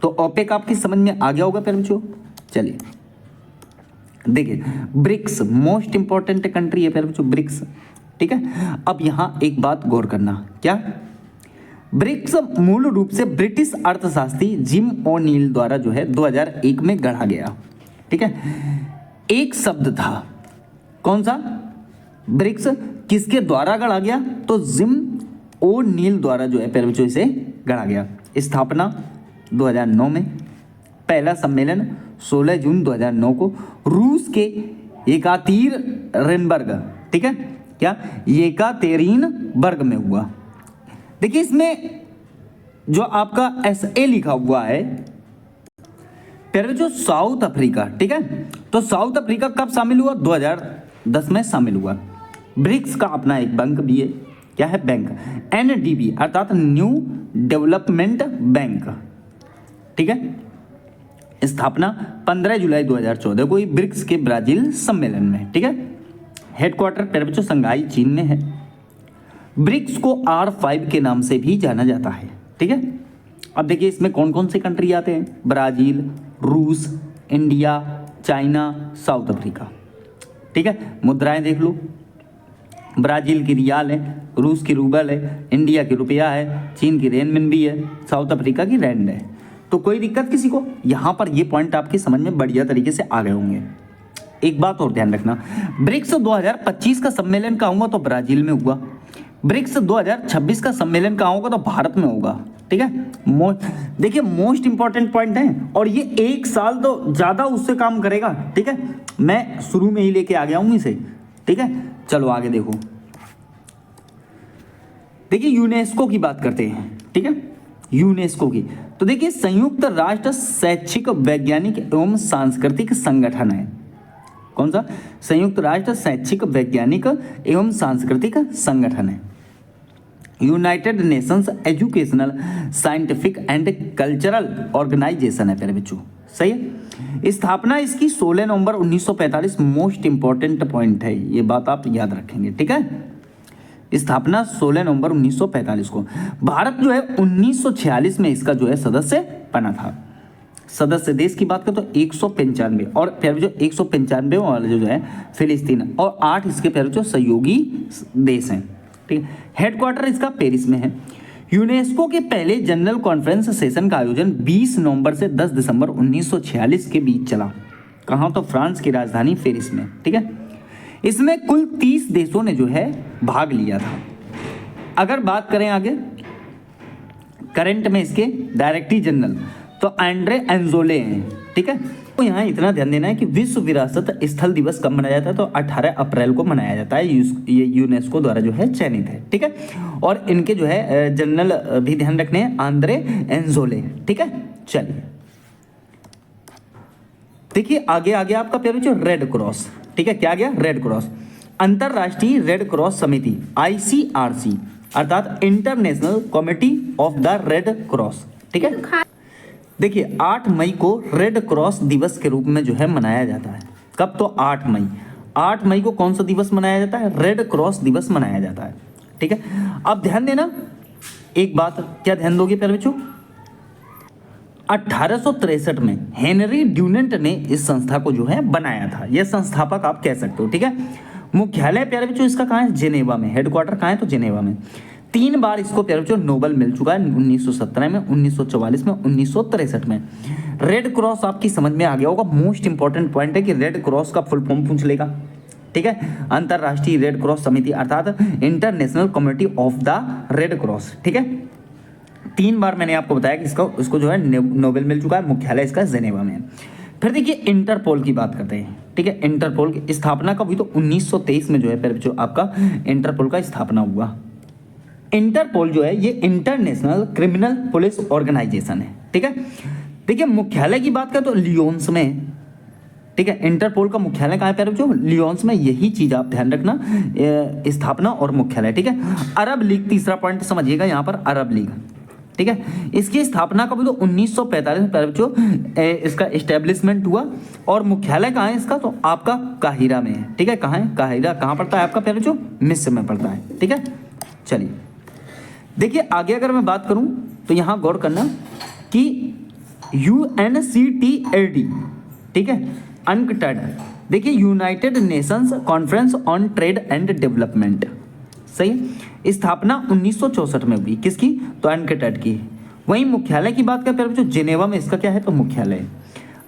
तो ओपेक आपकी समझ में आ गया होगा फिर बच्चों। चलिए देखिए, ब्रिक्स मोस्ट इंपॉर्टेंट कंट्री है फिर बच्चों, ब्रिक्स। ठीक है, अब यहां एक बात गौर करना, क्या? ब्रिक्स मूल रूप से ब्रिटिश अर्थशास्त्री जिम ओनील द्वारा जो है 2001 में गढ़ा गया। ठीक है, एक शब्द था, कौन सा? ब्रिक्स। किसके द्वारा गढ़ा गया? तो जिम ओनील द्वारा जो है फिर बच्चों इसे गढ़ा गया। स्थापना 2009 में, पहला सम्मेलन 16 जून 2009 को रूस के येकातेरिनबर्ग, ठीक है, क्या येकातेरिनबर्ग में हुआ। देखिए इसमें जो आपका SA लिखा हुआ है फिर जो साउथ अफ्रीका, ठीक है, तो साउथ अफ्रीका कब शामिल हुआ? 2010 में शामिल हुआ। ब्रिक्स का अपना एक बैंक भी है, क्या है? बैंक, NDB अर्थात न्यू डेवलपमेंट बैंक। ठीक है, स्थापना 15 जुलाई 2014 को ब्रिक्स के ब्राजील सम्मेलन में। ठीक है, हेडक्वार्टर फिर बच्चों संघाई चीन में है। ब्रिक्स को R5 के नाम से भी जाना जाता है। ठीक है, अब देखिए इसमें कौन कौन से कंट्री आते हैं? ब्राजील, रूस, इंडिया, चाइना, साउथ अफ्रीका। ठीक है, मुद्राएं देख लो, ब्राजील की रियाल है, रूस की रूबल है, इंडिया की रुपया है, चीन की रेनमिनबी है, साउथ अफ्रीका की रैंड है। तो कोई दिक्कत किसी को? यहाँ पर ये पॉइंट आपकी समझ में बढ़िया तरीके से आ गए होंगे। एक बात और ध्यान रखना, ब्रिक्स 2025 का सम्मेलन कहाँ हुआ? तो ब्राजील में हुआ। ब्रिक्स 2026 का सम्मेलन कहाँ होगा? तो भारत में होगा। ठीक है, देखिए मोस्ट इंपॉर्टेंट पॉइंट है, और ये एक साल तो ज़्यादा उससे काम करेगा। ठीक है, मैं शुरू में ही लेके आ गया हूँ इसे। ठीक है, चलो आगे देखो। देखिए यूनेस्को की बात करते हैं। ठीक है, यूनेस्को की, तो देखिए संयुक्त राष्ट्र शैक्षिक, वैज्ञानिक एवं सांस्कृतिक संगठन है। कौन सा? संयुक्त राष्ट्र शैक्षिक, वैज्ञानिक एवं सांस्कृतिक संगठन है। United Nations educational, scientific and cultural organisation है प्यारे बच्चों। सही है, स्थापना इसकी 16 नवंबर 1945, मोस्ट इंपॉर्टेंट पॉइंट है, ये बात आप याद रखेंगे। ठीक है, स्थापना 16 नवंबर 1945 को। भारत जो है 1946 में इसका जो है सदस्य बना था। सदस्य देश की बात करें तो 195, और फिर जो 195 वाले जो है फिलिस्तीन, और 8 इसके फिर जो सहयोगी देश हैं। ठीक है, हेडक्वार्टर इसका पेरिस में है। यूनेस्को के पहले जनरल कॉन्फ्रेंस सेशन का आयोजन 20 नवंबर से 10 दिसंबर 1946 के बीच चला। कहाँ? तो फ्रांस की राजधानी पेरिस में। ठीक है, इसमें कुल 30 देशों ने जो है भाग लिया था। अगर बात करें आगे करंट में इसके डायरेक्टर जनरल तो एंड्रे एंजोले हैं। ठीक है, तो यहाँ इतना ध्यान देना है कि विश्व विरासत स्थल दिवस कब मनाया जाता है? तो 18 अप्रैल को मनाया जाता है। ये यूनेस्को द्वारा जो है चयनित है। ठीक है, और इनके जो है जनरल भी ध्यान रखने हैं, आंद्रे एंजोले। ठीक है, चलिए देखिए आगे आगे आपका प्यारे जो रेड क्रॉस। ठीक है, क्या गया? रेड क्रॉस, अंतरराष्ट्रीय रेड क्रॉस समिति ICRC अर्थात international committee of the red cross. ठीक है, देखिए 8 मई को रेड क्रॉस दिवस के रूप में जो है मनाया जाता है। कब? तो 8 मई। 8 मई को कौन सा दिवस मनाया जाता है? रेड क्रॉस दिवस मनाया जाता है। ठीक है, अब ध्यान देना एक बात, क्या ध्यान दोगे प्यारे बच्चों? 1863 में हेनरी ड्यूनेंट ने इस संस्था को जो है बनाया था। यह संस्थापक आप कह सकते हो। ठीक है, मुख्यालय प्यारे बच्चों इसका कहाँ है? जेनेवा में। हेडक्वार्टर कहाँ है? तो जेनेवा में। 3 बार इसको प्यारे बच्चों नोबेल मिल चुका है, 1917 में, 1944 में, 1963 में। रेड क्रॉस आपकी समझ में आ गया होगा। मोस्ट इंपॉर्टेंट पॉइंट है कि रेड क्रॉस का फुल फॉर्म पूछ लेगा। ठीक ठीक है, अंतरराष्ट्रीय रेड क्रॉस समिति अर्थात international community of the red cross, ठीक है। 3 बार मैंने आपको बताया कि इसको जो है नोबेल मिल चुका है, मुख्यालय इसका जेनेवा में है। फिर देखिए इंटरपोल की बात करते हैं, ठीक है। इंटरपोल की स्थापना कब हुई, तो 1923 में जो है फिर जो आपका इंटरपोल का स्थापना हुआ। इंटरपोल जो है ये इंटरनेशनल क्रिमिनल पुलिस ऑर्गेनाइजेशन है, ठीक है। देखिए मुख्यालय की बात करें तो लियोन्स में, ठीक है। इंटरपोल का मुख्यालय कहाँ है, जो लियोन्स में, यही चीज आप ध्यान रखना, स्थापना और मुख्यालय, ठीक है। अरब लीग, तीसरा पॉइंट समझिएगा यहाँ पर, अरब लीग, ठीक है। इसकी स्थापना कब हुई, तो 1945 में जो इसका एस्टेब्लिशमेंट हुआ। और मुख्यालय कहाँ है इसका, तो आपका काहिरा में है, ठीक है। कहाँ है, काहिरा कहाँ पड़ता है आपका प्यारे जो, मिस्र में पड़ता है, ठीक है। चलिए देखिए आगे अगर मैं बात करूं तो यहाँ गौर करना कि UNCTAD, ठीक है, अनकटड, देखिए United Nations conference on trade and development, सही। स्थापना 1964 में हुई, किसकी, तो अनकटड की। वहीं मुख्यालय की बात करें जो जिनेवा में इसका क्या है, तो मुख्यालय।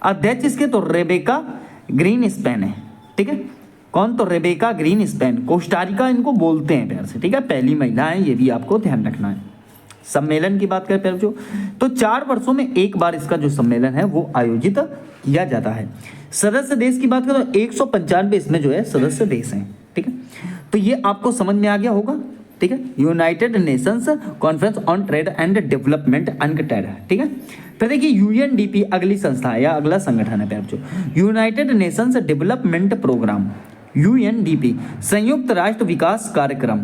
अध्यक्ष इसके तो रेबेका ग्रीनस्पैन है, ठीक है। कौन, तो रेबेका ग्रीनस्पैन, कोस्टारिका इनको बोलते हैं प्यार से, ठीक है। पहली महिला है, ये भी आपको ध्यान रखना है। सम्मेलन की बात करें प्यार जो, तो 4 वर्षों में एक बार इसका जो सम्मेलन है वो आयोजित किया जाता है। सदस्य देश की बात करें तो 195 इसमें जो है सदस्य देश हैं, ठीक है। तो ये आपको समझ में आ गया होगा, ठीक है। United Nations conference on trade and development UNCTAD, ठीक है। फिर देखिए UNDP अगली संस्था है या अगला संगठन है प्यार जो, United Nations development programme, UNDP, संयुक्त राष्ट्र विकास कार्यक्रम,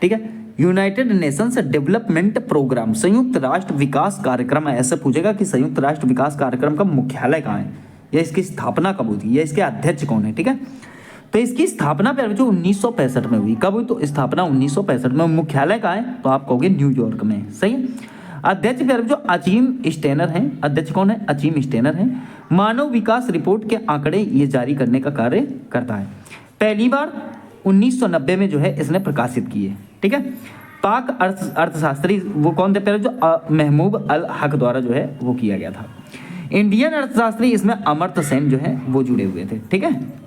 ठीक है। यूनाइटेड नेशंस डेवलपमेंट प्रोग्राम, संयुक्त राष्ट्र विकास कार्यक्रम, ऐसे पूछेगा कि संयुक्त राष्ट्र विकास कार्यक्रम का मुख्यालय कहाँ है, या इसकी स्थापना कब हुई थी, या इसके अध्यक्ष कौन है, ठीक है। तो इसकी स्थापना प्यारे जो 1965 में हुई, कब हुई, तो स्थापना 1965 में। मुख्यालय कहाँ है, तो आप कहोगे न्यूयॉर्क में, सही। अध्यक्ष प्यारे जो अचीम स्टेनर हैं, अध्यक्ष कौन है, अचीम स्टेनर हैं। मानव विकास रिपोर्ट के आंकड़े ये जारी करने का कार्य करता है। पहली बार 1990 में जो है इसने प्रकाशित किए, ठीक है। पाक अर्थशास्त्री वो कौन थे प्यारे जो, महमूद अल हक द्वारा जो है वो किया गया था। इंडियन अर्थशास्त्री इसमें अमर्त्य सेन जो है वो जुड़े हुए थे, ठीक है।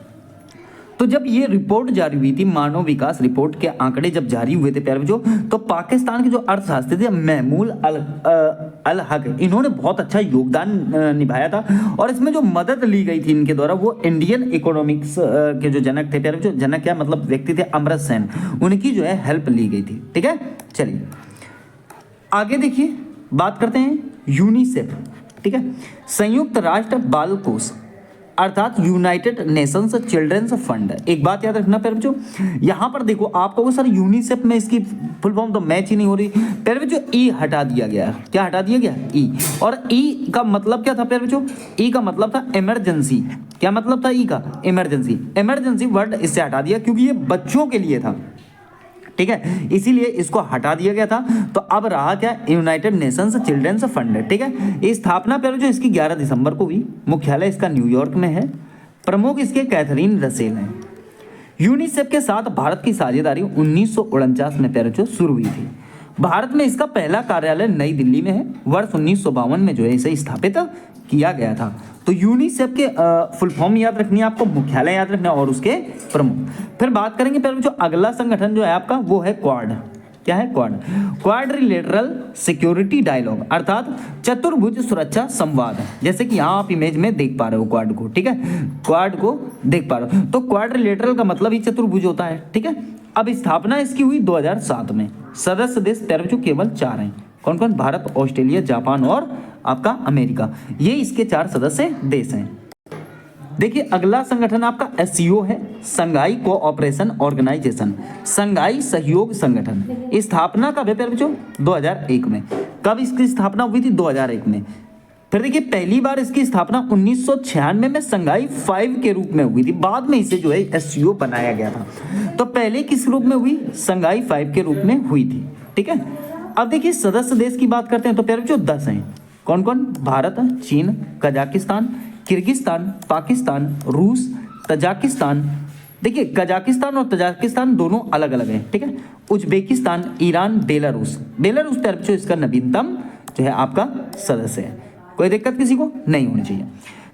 तो जब ये रिपोर्ट जारी हुई थी, मानव विकास रिपोर्ट के आंकड़े जब जारी हुए थे प्यारे जो, तो पाकिस्तान के जो अर्थशास्त्री थे महमूद अल हक, इन्होंने बहुत अच्छा योगदान निभाया था। और इसमें जो मदद ली गई थी इनके द्वारा, वो इंडियन इकोनॉमिक्स के जो जनक थे प्यारे जो, जनक क्या मतलब व्यक्ति थे, अमर्त्य सेन, उनकी जो है हेल्प ली गई थी, ठीक है। चलिए आगे देखिए बात करते हैं यूनिसेफ, ठीक है, संयुक्त राष्ट्र बाल कोष अर्थात यूनाइटेड नेशंस चिल्ड्रंस फंड। एक बात याद रखना प्यारे बच्चों, यहाँ पर देखो आपको सर यूनिसेफ में इसकी फुल फॉर्म तो मैच ही नहीं हो रही प्यारे बच्चों, ई हटा दिया गया। क्या हटा दिया गया, ई। और ई का मतलब क्या था प्यारे बच्चों, ई का मतलब था इमरजेंसी। क्या मतलब था ई का, इमरजेंसी। इमरजेंसी वर्ड इससे हटा दिया क्योंकि ये बच्चों के लिए था, ठीक है, इसीलिए इसको हटा दिया गया था। तो अब रहा क्या, यूनाइटेड नेशंस चिल्ड्रंस फंड, ठीक है। स्थापना पहले जो इसकी 11 दिसंबर को हुई। मुख्यालय इसका न्यूयॉर्क में है। प्रमुख इसके कैथरीन रसेल हैं। यूनिसेफ के साथ भारत की साझेदारी 1949 में पहले जो शुरू हुई थी। भारत में इसका पहला कार्यालय नई दिल्ली में है। वर्ष 1952 में जो है इसे स्थापित किया गया था। तो यूनिसेफ के फुल फॉर्म याद रखनी है आपको, मुख्यालय याद रखना और उसके प्रमुख। फिर बात करेंगे पहले जो अगला संगठन जो है आपका वो है क्वाड। क्या है, क्वाड, क्वाड्रिलेटरल सिक्योरिटी डायलॉग अर्थात चतुर्भुज सुरक्षा संवाद। जैसे कि यहाँ आप इमेज में देख पा रहे हो क्वाड को, ठीक है, क्वाड को देख पा रहे हो। तो क्वाड्रिलेटरल का मतलब ही चतुर्भुज होता है, ठीक है। अब स्थापना इसकी हुई 2007 में। सदस्य देश जो केवल 4 हैं। कौन कौन, भारत, ऑस्ट्रेलिया, जापान और आपका अमेरिका, ये इसके 4 सदस्य देश हैं। देखिए अगला संगठन आपका SCO है, संघाई कोऑपरेशन ऑर्गेनाइजेशन, संघाई सहयोग संगठन। स्थापना कब है प्यारे बच्चों, 2001 में। कब इसकी स्थापना हुई थी, 2001 में। फिर देखिए पहली बार इसकी स्थापना 1996 में संघाई 5 के रूप में हुई थी। बाद में इसे जो है SCO बनाया गया था। तो पहले किस रूप में हुई, संघाई 5 के रूप में हुई थी, ठीक है। अब देखिए सदस्य देश की बात करते हैं तो प्यारे बच्चों 10 हैं। कौन कौन, भारत, चीन, कजाकिस्तान, किर्गिस्तान, पाकिस्तान, रूस, तजाकिस्तान। देखिए कजाकिस्तान और तजाकिस्तान दोनों अलग अलग हैं, ठीक है। Uzbekistan, Iran, Belarus. बेलारूस प्यारे बच्चों इसका नवीनतम जो है आपका सदस्य है। कोई दिक्कत किसी को नहीं होनी चाहिए।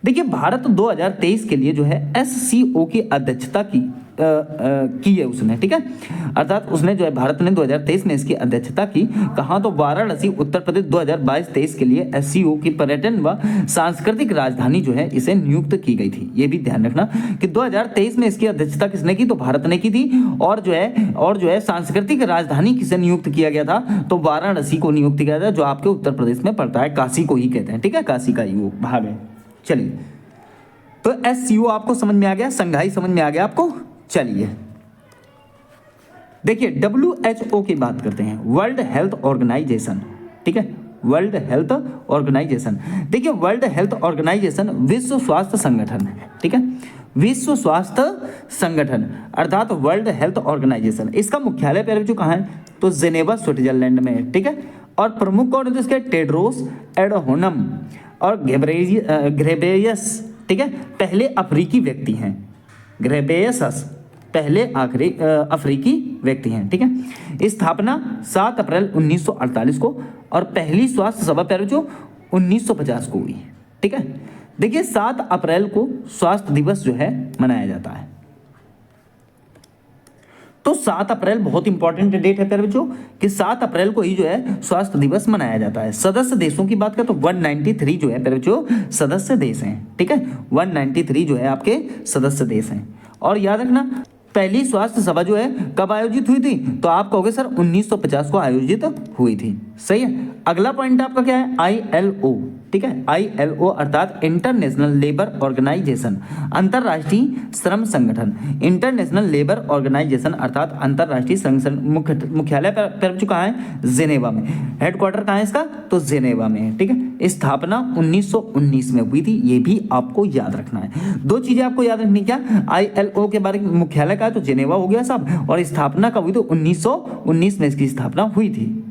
देखिए भारत 2023 के लिए जो है SCO की अध्यक्षता की की है उसने, ठीक है। अर्थात उसने जो है भारत ने 2023 में इसकी अध्यक्षता की। कहाँ? तो वाराणसी उत्तर प्रदेश 2022-23 के लिए एससीओ की पर्यटन व सांस्कृतिक राजधानी जो है इसे नियुक्त की गई थी। ये भी ध्यान रखना कि 2023 में इसकी अध्यक्षता किसने की? तो भारत ने की थी। और जो है सांस्कृतिक राजधानी किसे नियुक्त किया गया था? तो वाराणसी को नियुक्त किया था, जो आपके उत्तर प्रदेश में पड़ता है, काशी को ही कहते हैं, ठीक है, काशी का ही वो भाग है। चलिए, तो एससीओ आपको समझ में आ गया, संघाई समझ में आ गया आपको। चलिए देखिए, WHO की बात करते हैं, वर्ल्ड हेल्थ ऑर्गेनाइजेशन, ठीक है, वर्ल्ड हेल्थ ऑर्गेनाइजेशन। देखिए, वर्ल्ड हेल्थ ऑर्गेनाइजेशन विश्व स्वास्थ्य संगठन, ठीक है, विश्व स्वास्थ्य संगठन अर्थात वर्ल्ड हेल्थ ऑर्गेनाइजेशन। इसका मुख्यालय पर जो कहाँ है? तो जेनेवा स्विट्जरलैंड में है, ठीक है। और प्रमुख कौन है इसके? टेड्रोस एडहोनम और घेब्रेयेसस, ठीक है, पहले अफ्रीकी व्यक्ति हैं। घेब्रेयेसस पहले अफ्रीकी व्यक्ति हैं, ठीक है। स्थापना 7 अप्रैल 1948 को और पहली स्वास्थ्य सभा पर जो 1950 को हुई, ठीक है। देखिए, 7 अप्रैल को स्वास्थ्य दिवस जो है मनाया जाता है। तो 7 अप्रैल बहुत इंपॉर्टेंट डेट है प्यारे बच्चों कि 7 अप्रैल को ही जो है स्वास्थ्य दिवस मनाया जाता है। सदस्य देशों की बात करें तो 193 जो है प्यारे बच्चों सदस्य देश हैं, ठीक है, 193 जो है आपके सदस्य देश हैं। और याद रखना, पहली स्वास्थ्य सभा जो है कब आयोजित हुई थी? तो आप कहोगे सर 1950 को आयोजित हुई थी, सही है। अगला पॉइंट आपका क्या है? ILO, ठीक है, ILO अर्थात इंटरनेशनल लेबर ऑर्गेनाइजेशन, अंतरराष्ट्रीय श्रम संगठन। इंटरनेशनल लेबर ऑर्गेनाइजेशन अर्थात अंतरराष्ट्रीय संगठन मुख्यालय पर कहाँ है? जेनेवा में। हेडक्वार्टर कहाँ है इसका? तो जेनेवा में है, ठीक है। स्थापना 1919 में हुई थी, ये भी आपको याद रखना है। 2 चीजें आपको याद रखनी, क्या? ILO के बारे में मुख्यालय का है तो जेनेवा हो गया साहब, और स्थापना कब हुई? तो 1919 में इसकी स्थापना हुई थी।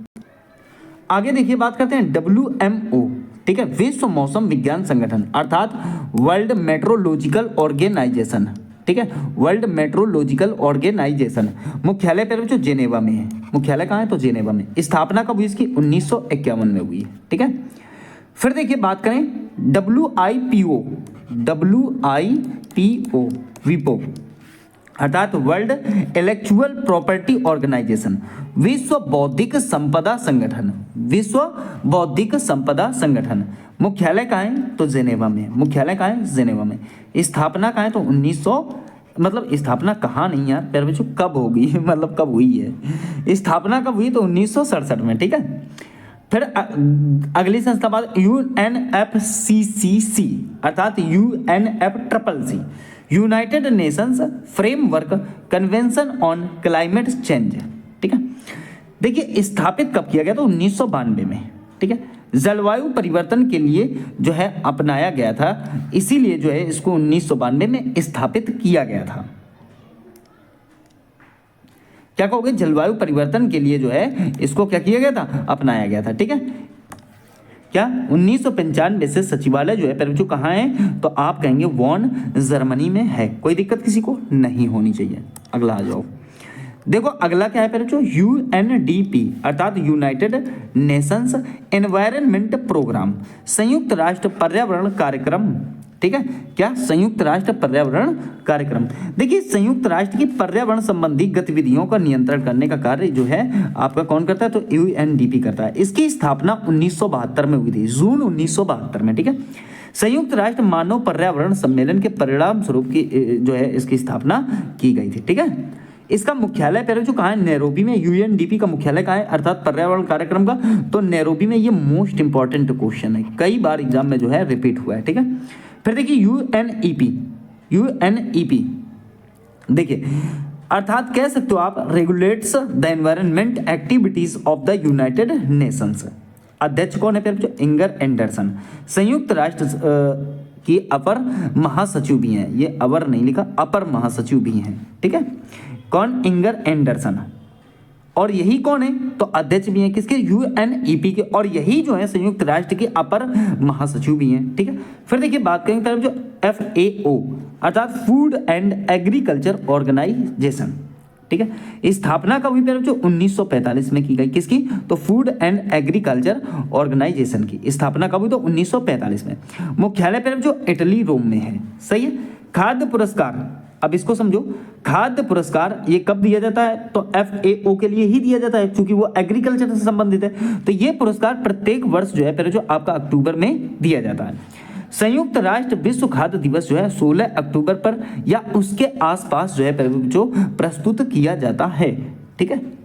आगे देखिए, बात करते हैं WMO, ठीक है, विश्व मौसम विज्ञान संगठन अर्थात वर्ल्ड मेट्रोलॉजिकल ऑर्गेनाइजेशन, ठीक है, वर्ल्ड मेट्रोलॉजिकल ऑर्गेनाइजेशन। मुख्यालय पर जो जेनेवा में है। मुख्यालय कहाँ है? तो जेनेवा में। स्थापना कब हुई इसकी? 1951 में हुई है, ठीक है। फिर देखिए, बात करें WIPO, विपो अर्थात वर्ल्ड इंटेलेक्चुअल प्रॉपर्टी ऑर्गेनाइजेशन, विश्व बौद्धिक संपदा संगठन, विश्व बौद्धिक संपदा संगठन। मुख्यालय कहाँ है? तो जेनेवा में। मुख्यालय कहाँ है? जेनेवा में। स्थापना कहाँ है? तो 1900, मतलब स्थापना कहाँ नहीं यार प्यारे बच्चों, कब होगी मतलब कब हुई है? स्थापना कब हुई? तो 1967 में, ठीक है। फिर अगली संस्था बात UNFCCC अर्थात UNFCCC, United Nations framework convention on climate change, ठीक है। देखिए, स्थापित कब किया गया? तो 1992 में, ठीक है। जलवायु परिवर्तन के लिए जो है अपनाया गया था, इसीलिए जो है इसको 1992 में स्थापित किया गया था। क्या कहोगे? जलवायु परिवर्तन के लिए जो है इसको क्या किया गया था? अपनाया गया था, ठीक है। क्या 1995 से सचिवालय जो है पर कहाँ है? तो आप कहेंगे वॉन जर्मनी में है। कोई दिक्कत किसी को नहीं होनी चाहिए। अगला आ जाओ, देखो अगला क्या है पर UNDP अर्थात यूनाइटेड नेशंस एनवायरनमेंट प्रोग्राम, संयुक्त राष्ट्र पर्यावरण कार्यक्रम, ठीक है। क्या? संयुक्त राष्ट्र पर्यावरण कार्यक्रम। देखिए, संयुक्त राष्ट्र की पर्यावरण संबंधी गतिविधियों का नियंत्रण करने का कार्य जो है आपका कौन करता है? तो UNDP करता है। इसकी स्थापना 1972 में हुई थी, जून 1972 में, ठीक है। संयुक्त राष्ट्र मानव पर्यावरण सम्मेलन के परिणाम स्वरूप की जो है इसकी स्थापना की गई थी, ठीक है। इसका मुख्यालय पहले जो कहाँ है? नैरोबी में। UNDP का मुख्यालय कहाँ है अर्थात पर्यावरण कार्यक्रम का? तो नैरोबी में। ये मोस्ट इंपॉर्टेंट क्वेश्चन है, कई बार एग्जाम में जो है रिपीट हुआ है, ठीक है। फिर देखिए UNEP देखिए अर्थात कह सकते हो आप regulates the environment activities of the United Nations. अध्यक्ष कौन है? फिर इंगर एंडरसन। संयुक्त राष्ट्र की अपर महासचिव भी हैं, ये अवर नहीं लिखा, अपर महासचिव भी हैं, ठीक है। कौन? Inger Anderson. और यही कौन है? तो अध्यक्ष भी हैं किसके? UNEP के। और यही जो है संयुक्त राष्ट्र के अपर महासचिव भी हैं, ठीक है। फिर देखिए, बात करेंगे तरफ जो FAO अर्थात फूड एंड एग्रीकल्चर ऑर्गेनाइजेशन, ठीक है। स्थापना कब हुई? जो 1945 में की गई। किसकी? तो फूड एंड एग्रीकल्चर ऑर्गेनाइजेशन की स्थापना कब हुई? तो 1945 में। मुख्यालय पर जो इटली रोम में है, सही है। खाद्य पुरस्कार अब इसको समझो, खाद्य पुरस्कार ये कब दिया जाता है, तो FAO के लिए ही दिया जाता है क्योंकि वो एग्रीकल्चर से संबंधित है। तो ये पुरस्कार प्रत्येक वर्ष जो है फिर जो आपका अक्टूबर में दिया जाता है। संयुक्त राष्ट्र विश्व खाद्य दिवस जो है 16 अक्टूबर पर या उसके आसपास जो है जो प्रस्तुत किया जाता है। ठीक है।